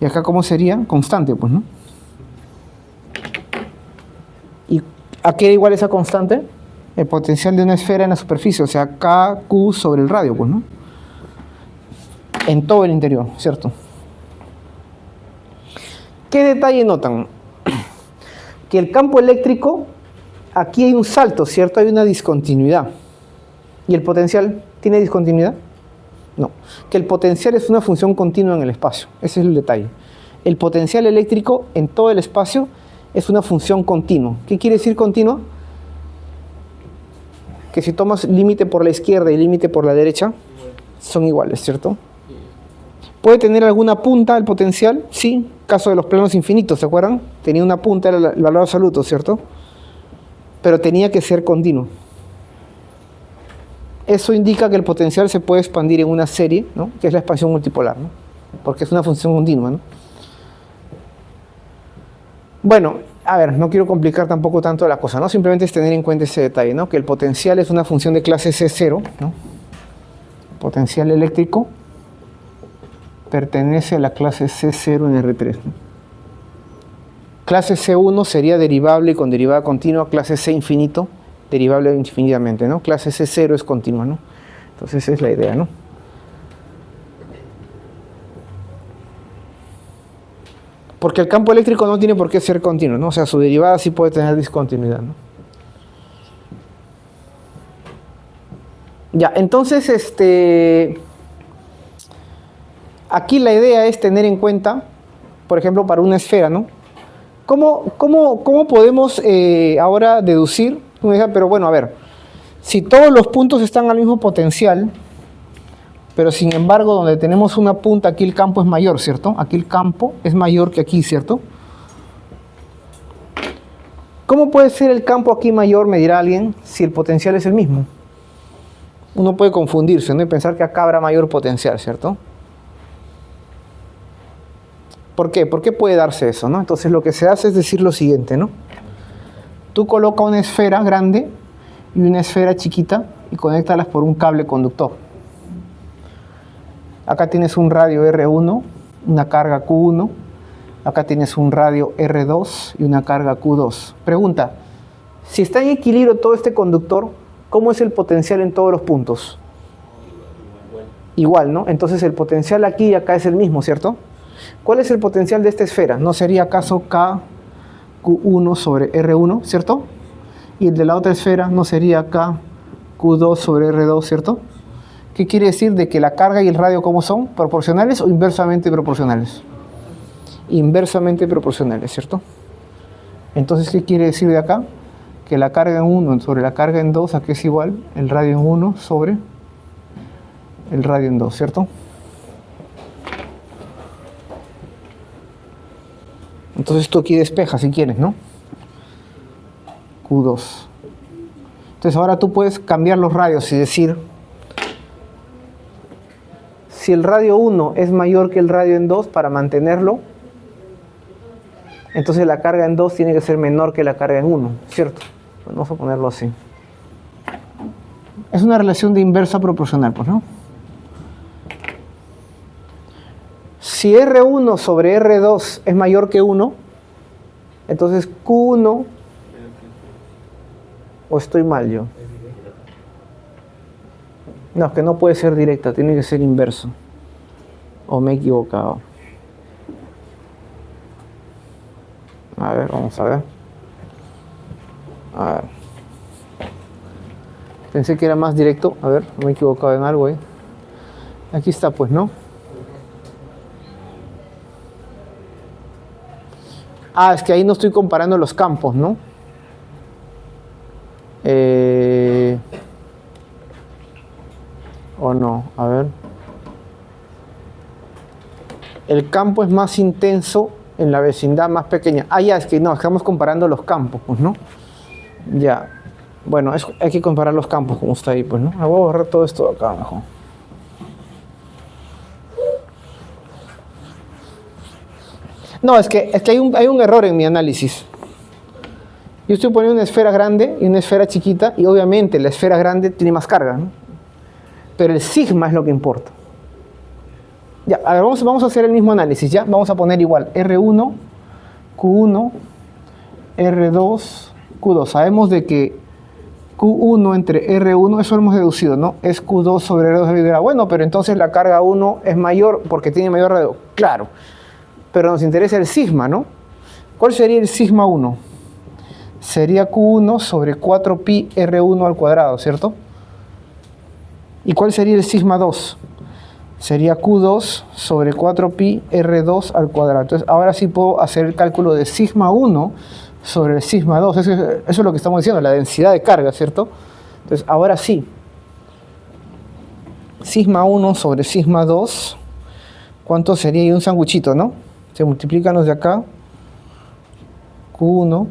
Y acá, ¿cómo sería? Constante, pues, ¿no? ¿Y a qué era igual esa constante? El potencial de una esfera en la superficie, o sea, KQ sobre el radio, pues, ¿no? En todo el interior, ¿cierto? ¿Qué detalle notan? Que el campo eléctrico, aquí hay un salto, ¿cierto? Hay una discontinuidad. ¿Y el potencial tiene discontinuidad? No. Que el potencial es una función continua en el espacio. Ese es el detalle. El potencial eléctrico en todo el espacio es una función continua. ¿Qué quiere decir continua? Que si tomas límite por la izquierda y límite por la derecha, son iguales, ¿cierto? ¿Puede tener alguna punta el potencial? Sí. Caso de los planos infinitos, ¿se acuerdan? Tenía una punta, era el valor absoluto, ¿cierto? Pero tenía que ser continuo. Eso indica que el potencial se puede expandir en una serie, ¿no? Que es la expansión multipolar, ¿no? Porque es una función continua, ¿no? Bueno, a ver, no quiero complicar tampoco tanto la cosa, ¿no? Simplemente es tener en cuenta ese detalle, ¿no? Que el potencial es una función de clase C0, ¿no? Potencial eléctrico pertenece a la clase C0 en R3, ¿no? Clase C1 sería derivable con derivada continua, clase C infinito, derivable infinitamente, ¿no? Clase C0 es continua, ¿no? Entonces esa es la idea, ¿no? Porque el campo eléctrico no tiene por qué ser continuo, ¿no? O sea, su derivada sí puede tener discontinuidad, ¿no? Ya, entonces, aquí la idea es tener en cuenta, por ejemplo, para una esfera, ¿no? ¿Cómo podemos ahora deducir? Pero bueno, a ver, si todos los puntos están al mismo potencial, pero sin embargo, donde tenemos una punta, aquí el campo es mayor, ¿cierto? Aquí el campo es mayor que aquí, ¿cierto? ¿Cómo puede ser el campo aquí mayor, me dirá alguien, si el potencial es el mismo? Uno puede confundirse, ¿no? Y pensar que acá habrá mayor potencial, ¿cierto? ¿Por qué? ¿Por qué puede darse eso, no? Entonces lo que se hace es decir lo siguiente, ¿no? Tú colocas una esfera grande y una esfera chiquita y conéctalas por un cable conductor. Acá tienes un radio R1, una carga Q1. Acá tienes un radio R2 y una carga Q2. Pregunta, si está en equilibrio todo este conductor, ¿cómo es el potencial en todos los puntos? Igual, ¿no? Entonces el potencial aquí y acá es el mismo, ¿cierto? ¿Cuál es el potencial de esta esfera? ¿No sería acaso KQ1 sobre R1, ¿cierto? Y el de la otra esfera no sería KQ2 sobre R2, ¿cierto? ¿Qué quiere decir? De que la carga y el radio, ¿cómo son? ¿Proporcionales o inversamente proporcionales? Inversamente proporcionales, ¿cierto? Entonces, ¿qué quiere decir de acá? Que la carga en 1 sobre la carga en 2, aquí es igual el radio en 1 sobre el radio en 2, ¿cierto? Entonces tú aquí despejas si quieres, ¿no? Q2. Entonces ahora tú puedes cambiar los radios y decir, si el radio 1 es mayor que el radio en 2 para mantenerlo, entonces la carga en 2 tiene que ser menor que la carga en 1, ¿cierto? Bueno, vamos a ponerlo así. Es una relación de inversa proporcional, pues, ¿no? Si R1 sobre R2 es mayor que 1, entonces Q1, ¿o estoy mal yo? No, es que no puede ser directa, tiene que ser inverso. ¿O me he equivocado? A ver, vamos a ver. A ver. Pensé que era más directo. A ver, me he equivocado en algo, ¿eh? Aquí está, pues, ¿no? Ah, es que ahí no estoy comparando los campos, ¿no? ¿O no? A ver. El campo es más intenso en la vecindad más pequeña. Ah, ya, es que no, estamos comparando los campos, pues, ¿no? Ya. Bueno, hay que comparar los campos como está ahí, pues, ¿no? Voy a borrar todo esto de acá mejor. No, es que hay un error en mi análisis. Yo estoy poniendo una esfera grande y una esfera chiquita, y obviamente la esfera grande tiene más carga, ¿no? Pero el sigma es lo que importa. Ya, a ver, vamos a hacer el mismo análisis, ¿ya? Vamos a poner igual R1, Q1, R2, Q2. Sabemos de que Q1 entre R1, eso lo hemos deducido, ¿no? Es Q2 sobre R2. Bueno, pero entonces la carga 1 es mayor porque tiene mayor radio. Claro, pero nos interesa el sigma, ¿no? ¿Cuál sería el sigma 1? Sería Q1 sobre 4pi R1 al cuadrado, ¿cierto? ¿Y cuál sería el sigma 2? Sería Q2 sobre 4pi R2 al cuadrado. Entonces, ahora sí puedo hacer el cálculo de sigma 1 sobre el sigma 2. Eso es lo que estamos diciendo, la densidad de carga, ¿cierto? Entonces, ahora sí. Sigma 1 sobre sigma 2. ¿Cuánto sería? Y un sanguchito, ¿no? Se multiplican los de acá. Q1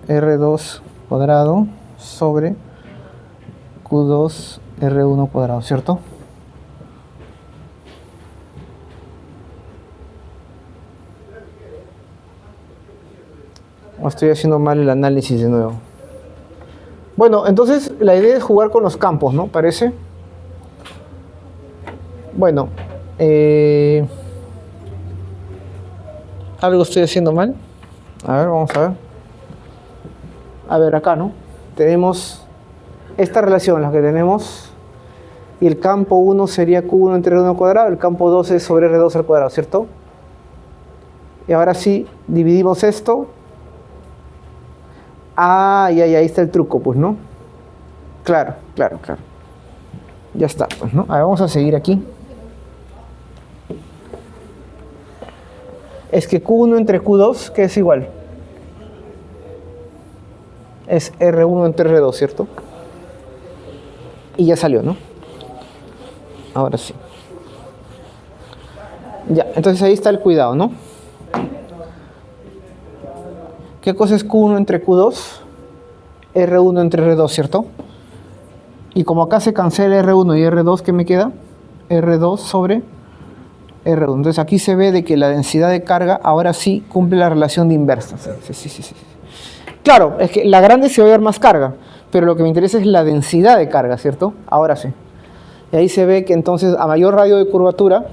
R2 cuadrado sobre Q2 R1 cuadrado, ¿cierto? O estoy haciendo mal el análisis de nuevo. Bueno, entonces la idea es jugar con los campos, ¿no? Parece. Bueno, Algo estoy haciendo mal. A ver, vamos a ver. A ver, acá, ¿no? Tenemos esta relación, la que tenemos, y el campo 1 sería Q1 entre R1 al cuadrado, el campo 2 es sobre R2 al cuadrado, ¿cierto? Y ahora sí, dividimos esto. Ah, y ahí está el truco, pues, ¿no? Claro. Ya está, pues, ¿no? A ver, vamos a seguir aquí. Es que Q1 entre Q2, ¿qué es igual? Es R1 entre R2, ¿cierto? Y ya salió, ¿no? Ahora sí. Ya, entonces ahí está el cuidado, ¿no? ¿Qué cosa es Q1 entre Q2? R1 entre R2, ¿cierto? Y como acá se cancela R1 y R2, ¿qué me queda? R2 sobre R1. Entonces aquí se ve de que la densidad de carga ahora sí cumple la relación de inversa. Sí. Claro, es que la grande se va a dar más carga, pero lo que me interesa es la densidad de carga, ¿cierto? Ahora sí. Y ahí se ve que entonces a mayor radio de curvatura,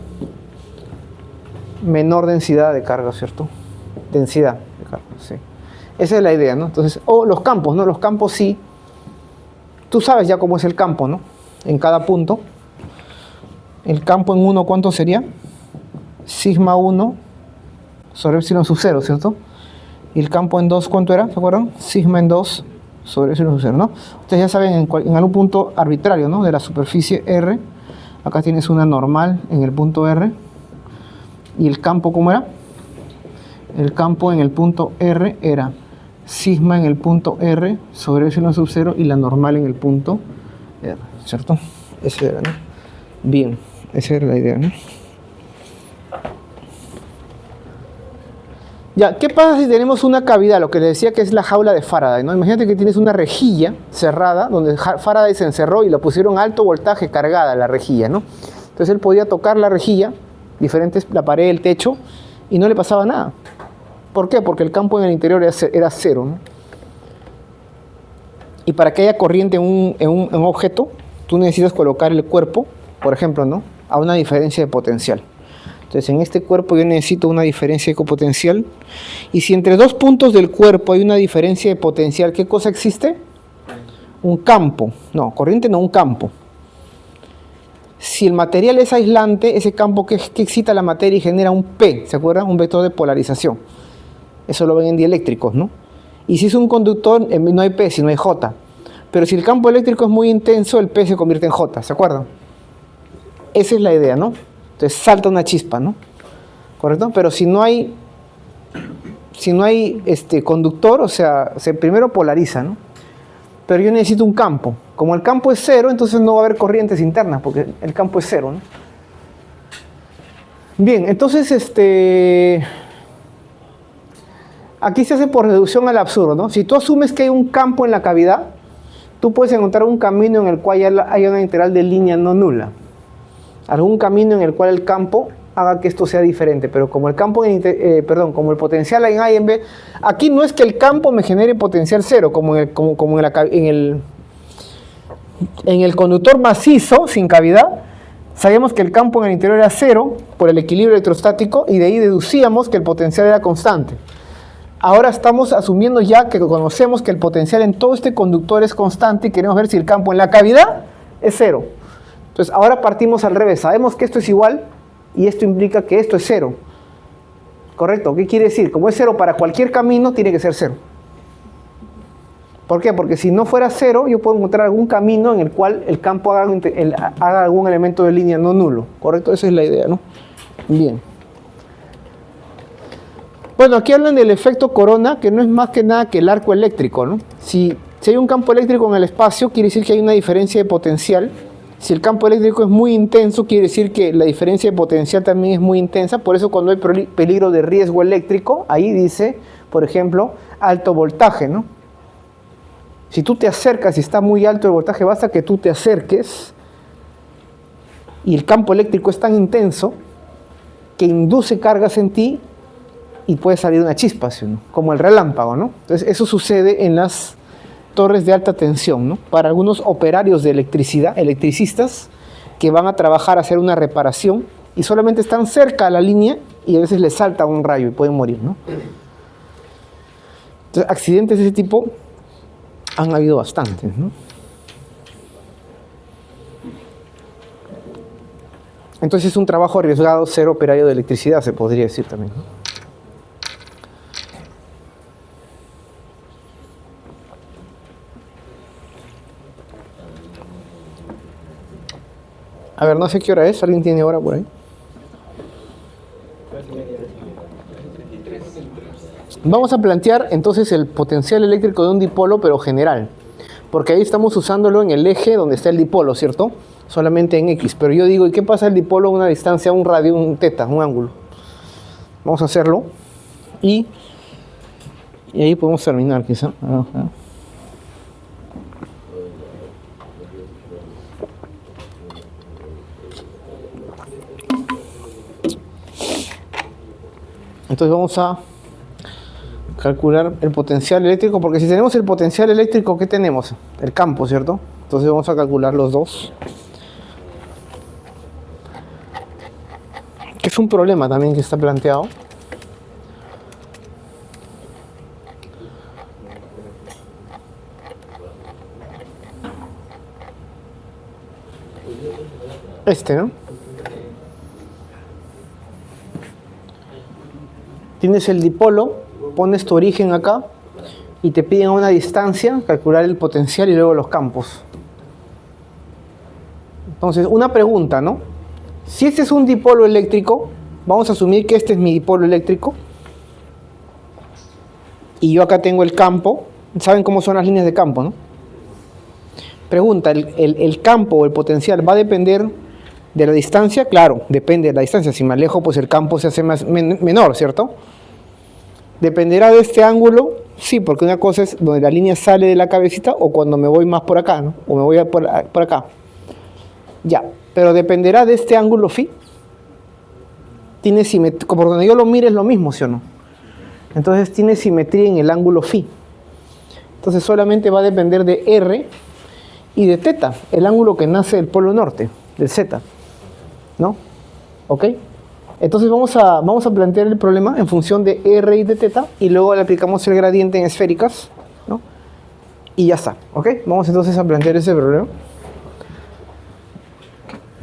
menor densidad de carga, ¿cierto? Densidad de carga, sí. Esa es la idea, ¿no? Entonces, los campos, ¿no? Los campos sí. Tú sabes ya cómo es el campo, ¿no? En cada punto. El campo en 1, ¿cuánto sería? Sigma 1 sobre epsilon sub 0, ¿cierto? Y el campo en 2, ¿cuánto era? ¿Se acuerdan? Sigma en 2 sobre epsilon sub 0, ¿no? Ustedes ya saben en algún punto arbitrario, ¿no? De la superficie R. Acá tienes una normal en el punto R. ¿Y el campo cómo era? El campo en el punto R era sigma en el punto R sobre epsilon sub 0 y la normal en el punto R, ¿cierto? Ese era, ¿no? Bien, esa era la idea, ¿no? Ya, ¿qué pasa si tenemos una cavidad? Lo que le decía que es la jaula de Faraday, ¿no? Imagínate que tienes una rejilla cerrada donde Faraday se encerró y la pusieron a alto voltaje cargada la rejilla, ¿no? Entonces él podía tocar la rejilla, la pared, el techo, y no le pasaba nada. ¿Por qué? Porque el campo en el interior era cero, ¿no? Y para que haya corriente en un objeto, tú necesitas colocar el cuerpo, por ejemplo, ¿no? A una diferencia de potencial. Entonces, en este cuerpo yo necesito una diferencia de ecopotencial. Y si entre dos puntos del cuerpo hay una diferencia de potencial, ¿qué cosa existe? Un campo. No, corriente no, un campo. Si el material es aislante, ese campo que excita la materia y genera un P, ¿se acuerdan? Un vector de polarización. Eso lo ven en dieléctricos, ¿no? Y si es un conductor, no hay P, sino hay J. Pero si el campo eléctrico es muy intenso, el P se convierte en J, ¿se acuerdan? Esa es la idea, ¿no? Entonces salta una chispa, ¿no? ¿Correcto? Pero si no hay conductor, o sea, se primero polariza, ¿no? Pero yo necesito un campo. Como el campo es cero, entonces no va a haber corrientes internas, porque el campo es cero, ¿no? Bien, entonces, aquí se hace por reducción al absurdo, ¿no? Si tú asumes que hay un campo en la cavidad, tú puedes encontrar un camino en el cual haya una integral de línea no nula. Algún camino en el cual el campo haga que esto sea diferente, pero como el campo, como el potencial en A y en B, aquí no es que el campo me genere potencial cero, como en el conductor macizo, sin cavidad, sabíamos que el campo en el interior era cero por el equilibrio electrostático y de ahí deducíamos que el potencial era constante. Ahora estamos asumiendo ya que conocemos que el potencial en todo este conductor es constante y queremos ver si el campo en la cavidad es cero. Entonces ahora partimos al revés, sabemos que esto es igual y esto implica que esto es cero. ¿Correcto? ¿Qué quiere decir? Como es cero para cualquier camino, tiene que ser cero. ¿Por qué? Porque si no fuera cero, yo puedo encontrar algún camino en el cual el campo haga algún elemento de línea no nulo. ¿Correcto? Esa es la idea, ¿no? Bien. Bueno, aquí hablan del efecto corona, que no es más que nada que el arco eléctrico, ¿no? Si hay un campo eléctrico en el espacio, quiere decir que hay una diferencia de potencial. Si el campo eléctrico es muy intenso, quiere decir que la diferencia de potencial también es muy intensa. Por eso cuando hay peligro de riesgo eléctrico, ahí dice, por ejemplo, alto voltaje, ¿no? Si tú te acercas y está muy alto el voltaje, basta que tú te acerques y el campo eléctrico es tan intenso que induce cargas en ti y puede salir una chispa, ¿no? Como el relámpago, ¿no? Entonces eso sucede en las torres de alta tensión, ¿no? Para algunos operarios de electricidad, electricistas, que van a trabajar a hacer una reparación y solamente están cerca a la línea y a veces les salta un rayo y pueden morir, ¿no? Entonces, accidentes de ese tipo han habido bastantes, ¿no? Entonces es un trabajo arriesgado ser operario de electricidad, se podría decir también, ¿no? A ver, no sé qué hora es, ¿alguien tiene hora por ahí? Vamos a plantear entonces el potencial eléctrico de un dipolo, pero general, porque ahí estamos usándolo en el eje donde está el dipolo, ¿cierto? Solamente en X, pero yo digo, ¿y qué pasa el dipolo a una distancia, un radio, un teta, un ángulo? Vamos a hacerlo y ahí podemos terminar quizá. Ajá. Entonces vamos a calcular el potencial eléctrico, porque si tenemos el potencial eléctrico, ¿qué tenemos? El campo, ¿cierto? Entonces vamos a calcular los dos. Que es un problema también que está planteado. ¿No? Tienes el dipolo, pones tu origen acá y te piden a una distancia calcular el potencial y luego los campos. Entonces, una pregunta, ¿no? Si este es un dipolo eléctrico, vamos a asumir que este es mi dipolo eléctrico y yo acá tengo el campo. ¿Saben cómo son las líneas de campo, no? Pregunta, ¿el campo o el potencial va a depender de la distancia? Claro, depende de la distancia. Si me alejo, pues el campo se hace menor, ¿cierto? ¿Dependerá de este ángulo? Sí, porque una cosa es donde la línea sale de la cabecita o cuando me voy más por acá, ¿no? O me voy por acá. Ya, pero dependerá de este ángulo phi. Tiene simetría, por donde yo lo mire es lo mismo, ¿sí o no? Entonces tiene simetría en el ángulo phi. Entonces solamente va a depender de R y de θ, el ángulo que nace del polo norte, del Z, ¿no? ¿Ok? Entonces vamos a plantear el problema en función de R y de θ y luego le aplicamos el gradiente en esféricas, ¿no? Y ya está, ¿ok? Vamos entonces a plantear ese problema.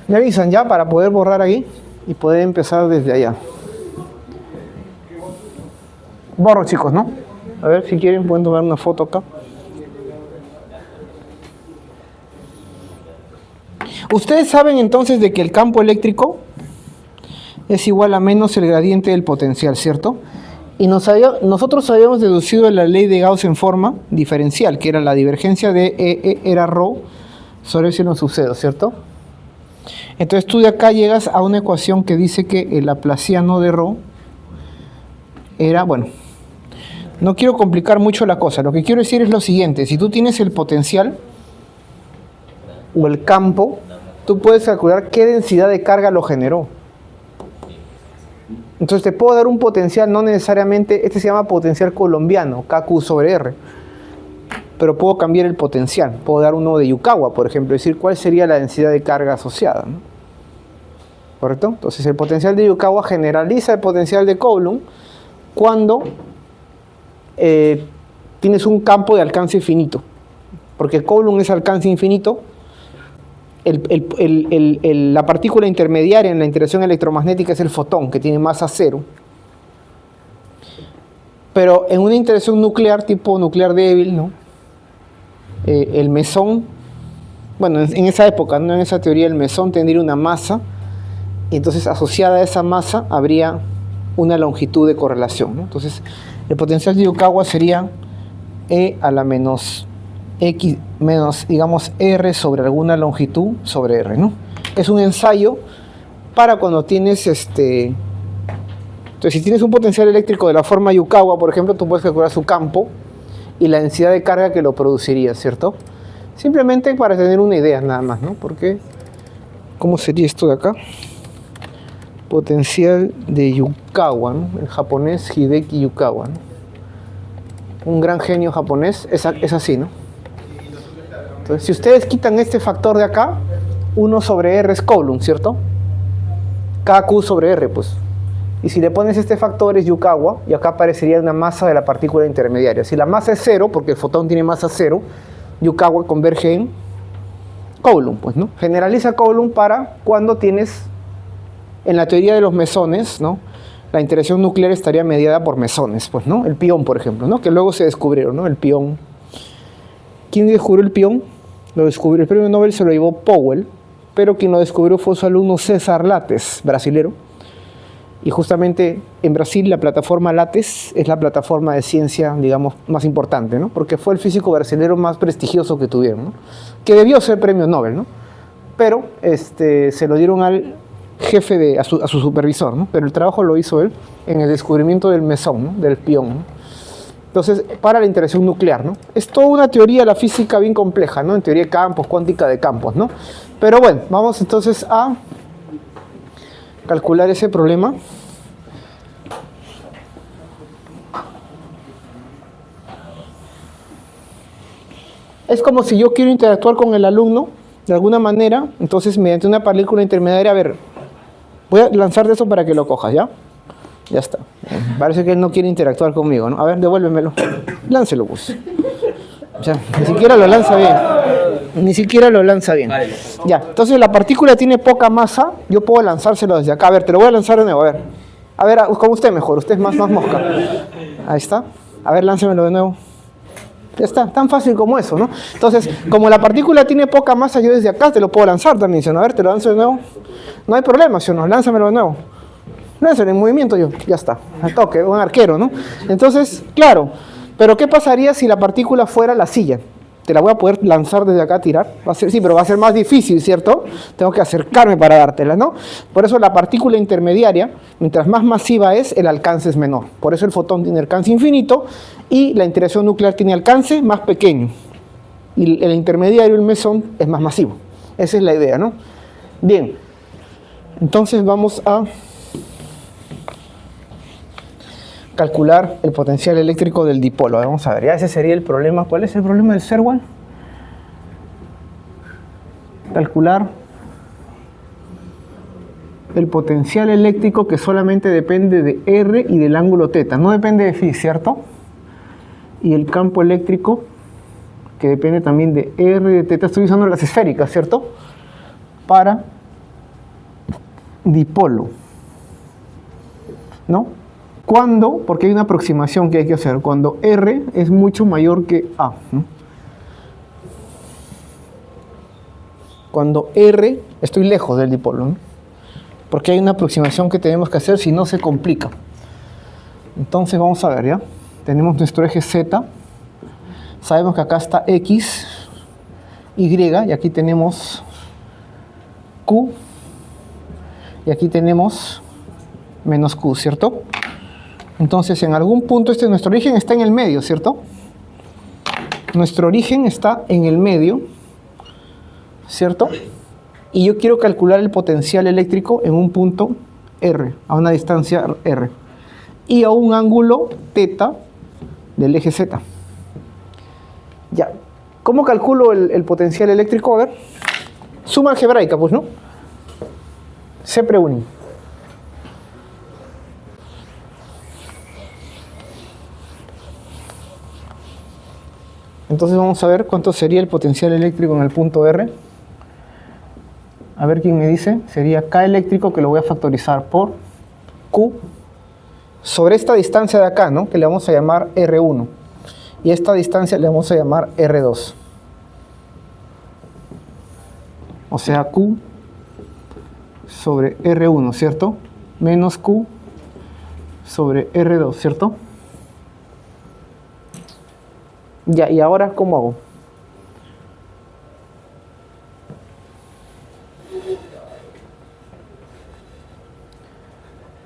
Me avisan ya para poder borrar aquí y poder empezar desde allá. Borro, chicos, ¿no? A ver, si quieren pueden tomar una foto acá. Ustedes saben entonces de que el campo eléctrico es igual a menos el gradiente del potencial, ¿cierto? Y nosotros habíamos deducido la ley de Gauss en forma diferencial, que era la divergencia de E era ρ sobre epsilon sub 0, ¿cierto? Entonces tú de acá llegas a una ecuación que dice que el laplaciano de ρ era, bueno, no quiero complicar mucho la cosa, lo que quiero decir es lo siguiente: si tú tienes el potencial o el campo, tú puedes calcular qué densidad de carga lo generó. Entonces te puedo dar un potencial, no necesariamente, este se llama potencial colombiano, KQ sobre R, pero puedo cambiar el potencial, puedo dar uno de Yukawa, por ejemplo, decir cuál sería la densidad de carga asociada, ¿no? ¿Correcto? Entonces el potencial de Yukawa generaliza el potencial de Coulomb cuando tienes un campo de alcance infinito, porque Coulomb es alcance infinito. La partícula intermediaria en la interacción electromagnética es el fotón, que tiene masa cero. Pero en una interacción nuclear, tipo nuclear débil, ¿no? El mesón, bueno, en esa época, ¿no? En esa teoría, el mesón tendría una masa, y entonces asociada a esa masa habría una longitud de correlación, ¿no? Entonces, el potencial de Yukawa sería E a la menos X menos, digamos, R sobre alguna longitud sobre R, ¿no? Es un ensayo para cuando tienes entonces, si tienes un potencial eléctrico de la forma Yukawa, por ejemplo, tú puedes calcular su campo y la densidad de carga que lo produciría, ¿cierto? Simplemente para tener una idea nada más, ¿no? Porque, ¿cómo sería esto de acá? Potencial de Yukawa, ¿no? El japonés Hideki Yukawa, ¿no? Un gran genio japonés, es así, ¿no? Entonces, si ustedes quitan este factor de acá, 1 sobre R es Coulomb, ¿cierto? KQ sobre R, pues. Y si le pones este factor es Yukawa, y acá aparecería una masa de la partícula intermediaria. Si la masa es 0, porque el fotón tiene masa 0, Yukawa converge en Coulomb, pues, ¿no? Generaliza Coulomb para cuando tienes, en la teoría de los mesones, ¿no? La interacción nuclear estaría mediada por mesones, pues, ¿no? El pión, por ejemplo, ¿no? Que luego se descubrieron, ¿no? El pión. ¿Quién descubrió el pión? Lo descubrió, el premio Nobel se lo llevó Powell, pero quien lo descubrió fue su alumno César Lattes, brasilero. Y justamente en Brasil la plataforma Lattes es la plataforma de ciencia, digamos, más importante, ¿no? Porque fue el físico brasileño más prestigioso que tuvieron, ¿no? Que debió ser premio Nobel, ¿no? Pero se lo dieron al jefe, a su supervisor, ¿no? Pero el trabajo lo hizo él en el descubrimiento del mesón, ¿no? Del pión, ¿no? Entonces, para la interacción nuclear, ¿no? Es toda una teoría de la física bien compleja, ¿no? En teoría de campos, cuántica de campos, ¿no? Pero bueno, vamos entonces a calcular ese problema. Es como si yo quiero interactuar con el alumno de alguna manera, entonces mediante una partícula intermediaria, a ver, voy a lanzarte eso para que lo cojas, ¿ya? Ya está. Parece que él no quiere interactuar conmigo, ¿no? A ver, devuélvemelo. Láncelo, pues. O sea, ni siquiera lo lanza bien. Ni siquiera lo lanza bien. Ya, entonces la partícula tiene poca masa, yo puedo lanzárselo desde acá. A ver, te lo voy a lanzar de nuevo, a ver, con usted mejor, usted es más mosca. Ahí está. A ver, láncemelo de nuevo. Ya está, tan fácil como eso, ¿no? Entonces, como la partícula tiene poca masa, yo desde acá te lo puedo lanzar también, ¿sí? A ver, te lo lanzo de nuevo. No hay problema, ¿sí o no? Lánzamelo de nuevo. Lánzalo en movimiento yo, ya está. Al toque, un arquero, ¿no? Entonces, claro, pero ¿qué pasaría si la partícula fuera la silla? Te la voy a poder lanzar desde acá a tirar. Va a ser, sí, pero va a ser más difícil, ¿cierto? Tengo que acercarme para dártela, ¿no? Por eso la partícula intermediaria, mientras más masiva es, el alcance es menor. Por eso el fotón tiene alcance infinito y la interacción nuclear tiene alcance más pequeño. Y el intermediario, el mesón, es más masivo. Esa es la idea, ¿no? Bien. Entonces vamos a calcular el potencial eléctrico del dipolo. Vamos a ver, ya ese sería el problema. ¿Cuál es el problema del Serval? Calcular el potencial eléctrico que solamente depende de R y del ángulo θ. No depende de phi, ¿cierto? Y el campo eléctrico que depende también de R y de θ. Estoy usando las esféricas, ¿cierto? Para dipolo, ¿no? ¿Cuándo? Porque hay una aproximación que hay que hacer. Cuando R es mucho mayor que A, ¿no? Cuando R, estoy lejos del dipolo, ¿no? Porque hay una aproximación que tenemos que hacer, si no se complica. Entonces vamos a ver, ¿ya? Tenemos nuestro eje Z. Sabemos que acá está X, Y, y aquí tenemos Q, y aquí tenemos menos Q, ¿cierto? Entonces, en algún punto, nuestro origen está en el medio, ¿cierto? Nuestro origen está en el medio, ¿cierto? Y yo quiero calcular el potencial eléctrico en un punto R, a una distancia R, y a un ángulo θ del eje Z. Ya, ¿cómo calculo el potencial eléctrico? A ver, suma algebraica, pues, ¿no? C preuni. Entonces vamos a ver cuánto sería el potencial eléctrico en el punto R. A ver quién me dice. Sería K eléctrico, que lo voy a factorizar por Q sobre esta distancia de acá, ¿no? Que le vamos a llamar R1. Y esta distancia le vamos a llamar R2. O sea, Q sobre R1, ¿cierto? Menos Q sobre R2, ¿cierto? Ya, ¿y ahora cómo hago?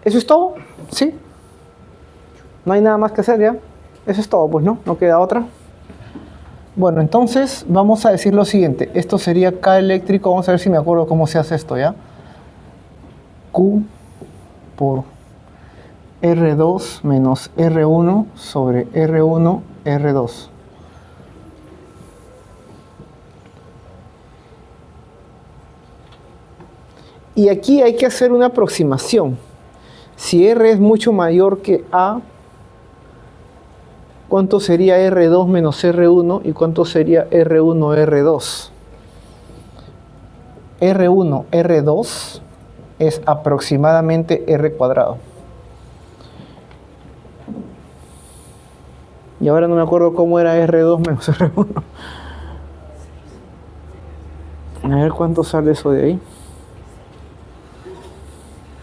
¿Eso es todo? ¿Sí? ¿No hay nada más que hacer ya? Eso es todo, pues, ¿no? No queda otra. Bueno, entonces vamos a decir lo siguiente. Esto sería K eléctrico. Vamos a ver si me acuerdo cómo se hace esto, ¿ya? Q por R2 menos R1 sobre R1, R2. Y aquí hay que hacer una aproximación. Si R es mucho mayor que A, ¿cuánto sería R2 menos R1 y cuánto sería R1, R2? R1, R2 es aproximadamente R cuadrado. Y ahora no me acuerdo cómo era R2 menos R1. A ver cuánto sale eso de ahí.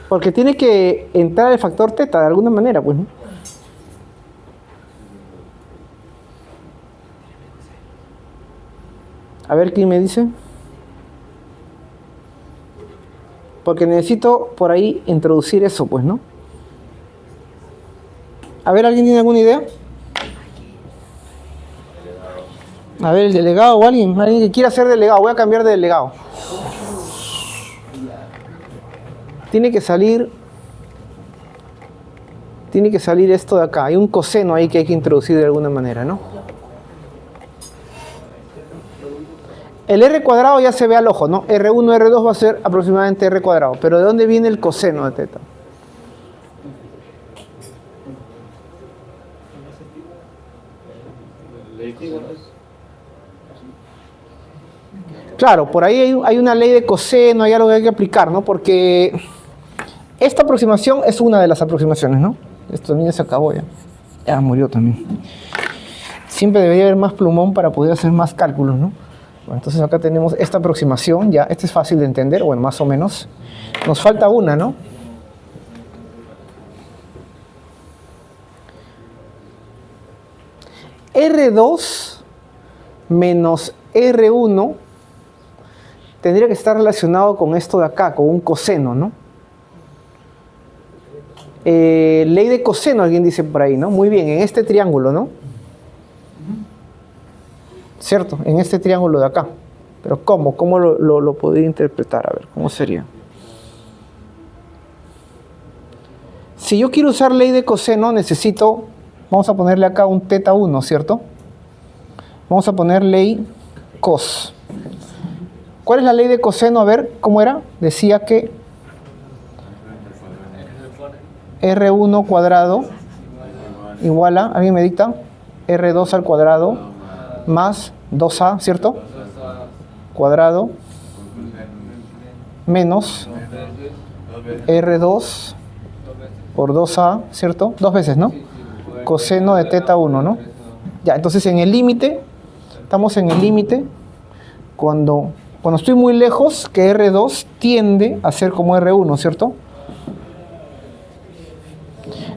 Porque tiene que entrar el factor teta de alguna manera, pues, ¿no? A ver quién me dice. Porque necesito por ahí introducir eso, pues, ¿no? A ver, ¿alguien tiene alguna idea? A ver, el delegado o alguien que quiera ser delegado. Voy a cambiar de delegado. Tiene que salir esto de acá. Hay un coseno ahí que hay que introducir de alguna manera, ¿no? El R cuadrado ya se ve al ojo, ¿no? R1, R2 va a ser aproximadamente R cuadrado. Pero ¿de dónde viene el coseno de teta? Claro, por ahí hay una ley de coseno, hay algo que hay que aplicar, ¿no? Porque esta aproximación es una de las aproximaciones, ¿no? Esto también ya se acabó ya. Ya murió también. Siempre debería haber más plumón para poder hacer más cálculos, ¿no? Bueno, entonces acá tenemos esta aproximación, ya. Este es fácil de entender, bueno, más o menos. Nos falta una, ¿no? R2 menos R1 tendría que estar relacionado con esto de acá, con un coseno, ¿no? Ley de coseno, alguien dice por ahí, ¿no? Muy bien, en este triángulo, ¿no? ¿Cierto? En este triángulo de acá. Pero ¿cómo? ¿Cómo lo podría interpretar? A ver, ¿cómo sería? Si yo quiero usar ley de coseno, necesito, vamos a ponerle acá un teta 1, ¿cierto? Vamos a poner ley cos. ¿Cuál es la ley de coseno? A ver, ¿cómo era? Decía que R1 cuadrado igual a, ¿alguien me dicta? R2 al cuadrado más 2A, ¿cierto? Cuadrado menos R2 por 2A, ¿cierto? Dos veces, ¿no? Coseno de teta 1, ¿no? Ya, entonces en el límite, estamos en el límite cuando estoy muy lejos, que R2 tiende a ser como R1, ¿cierto?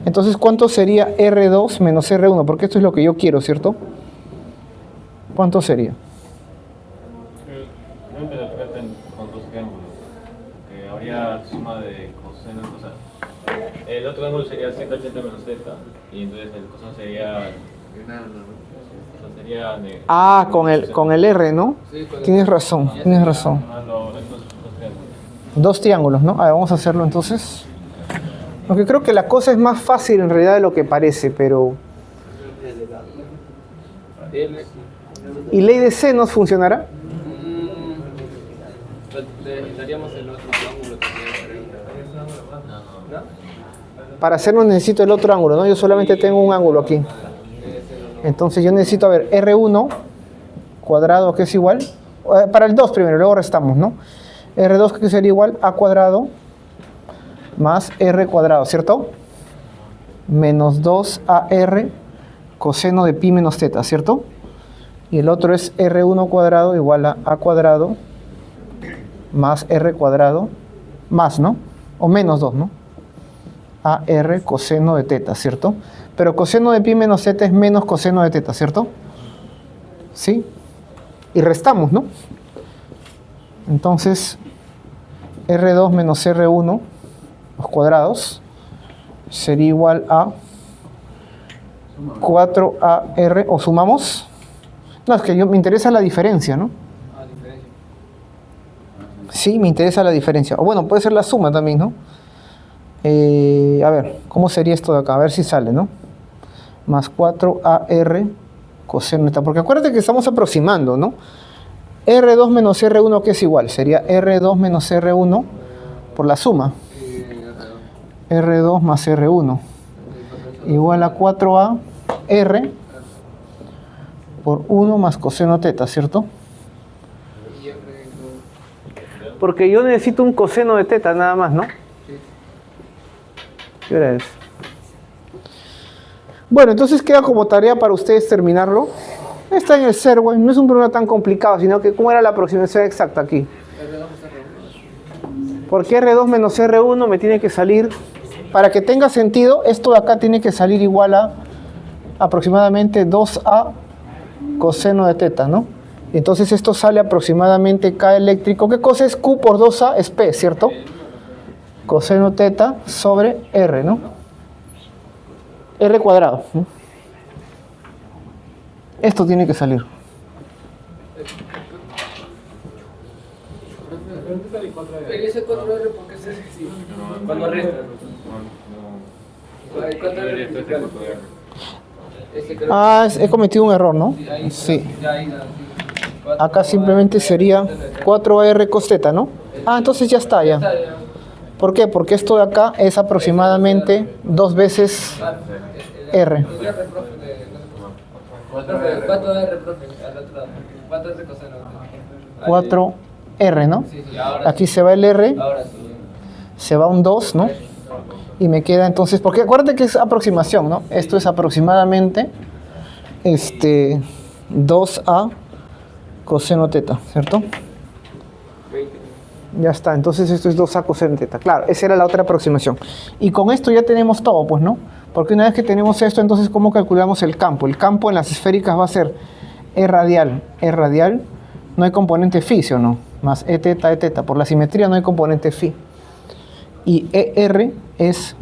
Entonces, ¿cuánto sería R2 menos R1? Porque esto es lo que yo quiero, ¿cierto? ¿Cuánto sería? Yo me lo con dos triángulos, que habría suma de coseno, o sea, el otro ángulo sería 180 menos θ, y entonces el coseno sería... Ah, con el R, ¿no? Tienes razón, tienes razón. Dos triángulos, ¿no? A ver, vamos a hacerlo entonces. Aunque creo que la cosa es más fácil en realidad de lo que parece, pero... ¿Y ley de senos funcionará? Daríamos el otro ángulo también. Para hacerlo necesito el otro ángulo, ¿no? Yo solamente tengo un ángulo aquí. Entonces yo necesito, a ver, R1 cuadrado, que es igual, para el 2 primero, luego restamos, ¿no? R2 que sería igual a cuadrado más R cuadrado, ¿cierto? Menos 2AR coseno de pi menos θ, ¿cierto? Y el otro es R1 cuadrado igual a cuadrado más R cuadrado más, ¿no? O menos 2, ¿no? AR coseno de θ, ¿cierto? Pero coseno de pi menos θ es menos coseno de θ, ¿cierto? ¿Sí? Y restamos, ¿no? Entonces, R2 menos R1, los cuadrados, sería igual a 4AR, ¿o sumamos? No, es que me interesa la diferencia, ¿no? Diferencia. Sí, me interesa la diferencia. O bueno, puede ser la suma también, ¿no? A ver, ¿cómo sería esto de acá? A ver si sale, ¿no? Más 4AR coseno de θ. Porque acuérdate que estamos aproximando, ¿no? R2 menos R1, ¿qué es igual? Sería R2 menos R1 por la suma. R2 más R1 igual a 4A R por 1 más coseno teta, ¿cierto? Y R2. Porque yo necesito un coseno de teta nada más, ¿no? ¿Qué hora es? Bueno, entonces queda como tarea para ustedes terminarlo. Está en el Serway, no es un problema tan complicado, sino que ¿cómo era la aproximación exacta aquí? R2 más R1. Porque R2 menos R1 me tiene que salir, para que tenga sentido, esto de acá tiene que salir igual a aproximadamente 2A coseno de teta, ¿no? Entonces esto sale aproximadamente K eléctrico. ¿Qué cosa es Q por 2A? Es P, ¿cierto? Coseno teta sobre R, ¿no? R cuadrado, ¿no? Esto tiene que salir. El S4R, ¿por qué es así? Cuando resta. ¿Cuánto R vertical? Ese creo Ah, he cometido un error, ¿no? que ahí, Sí. ya ahí, sí. Acá simplemente sería 4R cos teta, ¿no? Ah, entonces ya está, ya. ¿Por qué? Porque esto de acá es aproximadamente 2 veces R. El R, profe, profe, ¿cuánto R, profe? Al otro lado. ¿Cuánto R coseno? 4R, ¿no? Sí, ahora Aquí se va el R, sí. Ahora sí. se va un 2, ¿no? Y me queda entonces, porque acuérdate que es aproximación, ¿no? Esto es aproximadamente 2A coseno teta, ¿cierto? 20. Ya está, entonces esto es 2A coseno teta. Claro, esa era la otra aproximación. Y con esto ya tenemos todo, pues, ¿no? Porque una vez que tenemos esto, entonces, ¿cómo calculamos el campo? El campo en las esféricas va a ser E radial, no hay componente phi, ¿sí o no? Más E teta. Por la simetría no hay componente phi. Y ER es,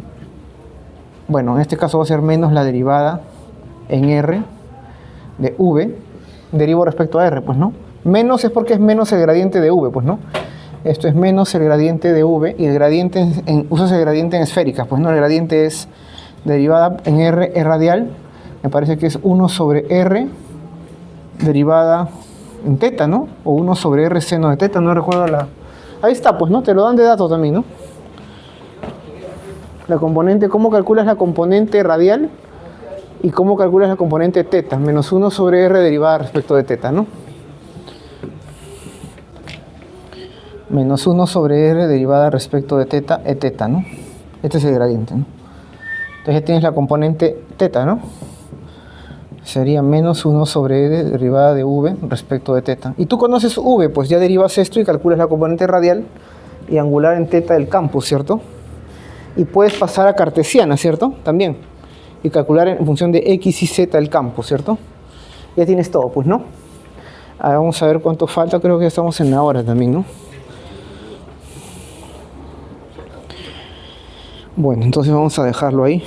bueno, en este caso va a ser menos la derivada en R de V, derivo respecto a R, pues, ¿no? Menos es porque es menos el gradiente de V, pues, ¿no? Esto es menos el gradiente de V y el gradiente, usas el gradiente en esféricas, pues, ¿no? El gradiente es derivada en R, E radial, me parece que es 1 sobre R derivada en teta, ¿no? O 1 sobre R seno de teta, no recuerdo la... Ahí está, pues, ¿no? Te lo dan de datos también, ¿no? La componente, ¿cómo calculas la componente radial? Y cómo calculas la componente teta, menos 1 sobre R derivada respecto de teta, ¿no? Menos 1 sobre R derivada respecto de teta, E teta, ¿no? Este es el gradiente, ¿no? Entonces ya tienes la componente teta, ¿no? Sería menos 1 sobre R derivada de V respecto de teta. Y tú conoces V, pues ya derivas esto y calculas la componente radial y angular en teta del campo, ¿cierto? Y puedes pasar a cartesiana, ¿cierto? También. Y calcular en función de X y Z el campo, ¿cierto? Ya tienes todo, pues, ¿no? Ahora vamos a ver cuánto falta. Creo que ya estamos en la hora también, ¿no? Bueno, entonces vamos a dejarlo ahí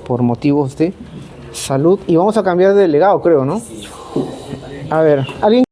por motivos de salud. Y vamos a cambiar de delegado, creo, ¿no? A ver, ¿alguien?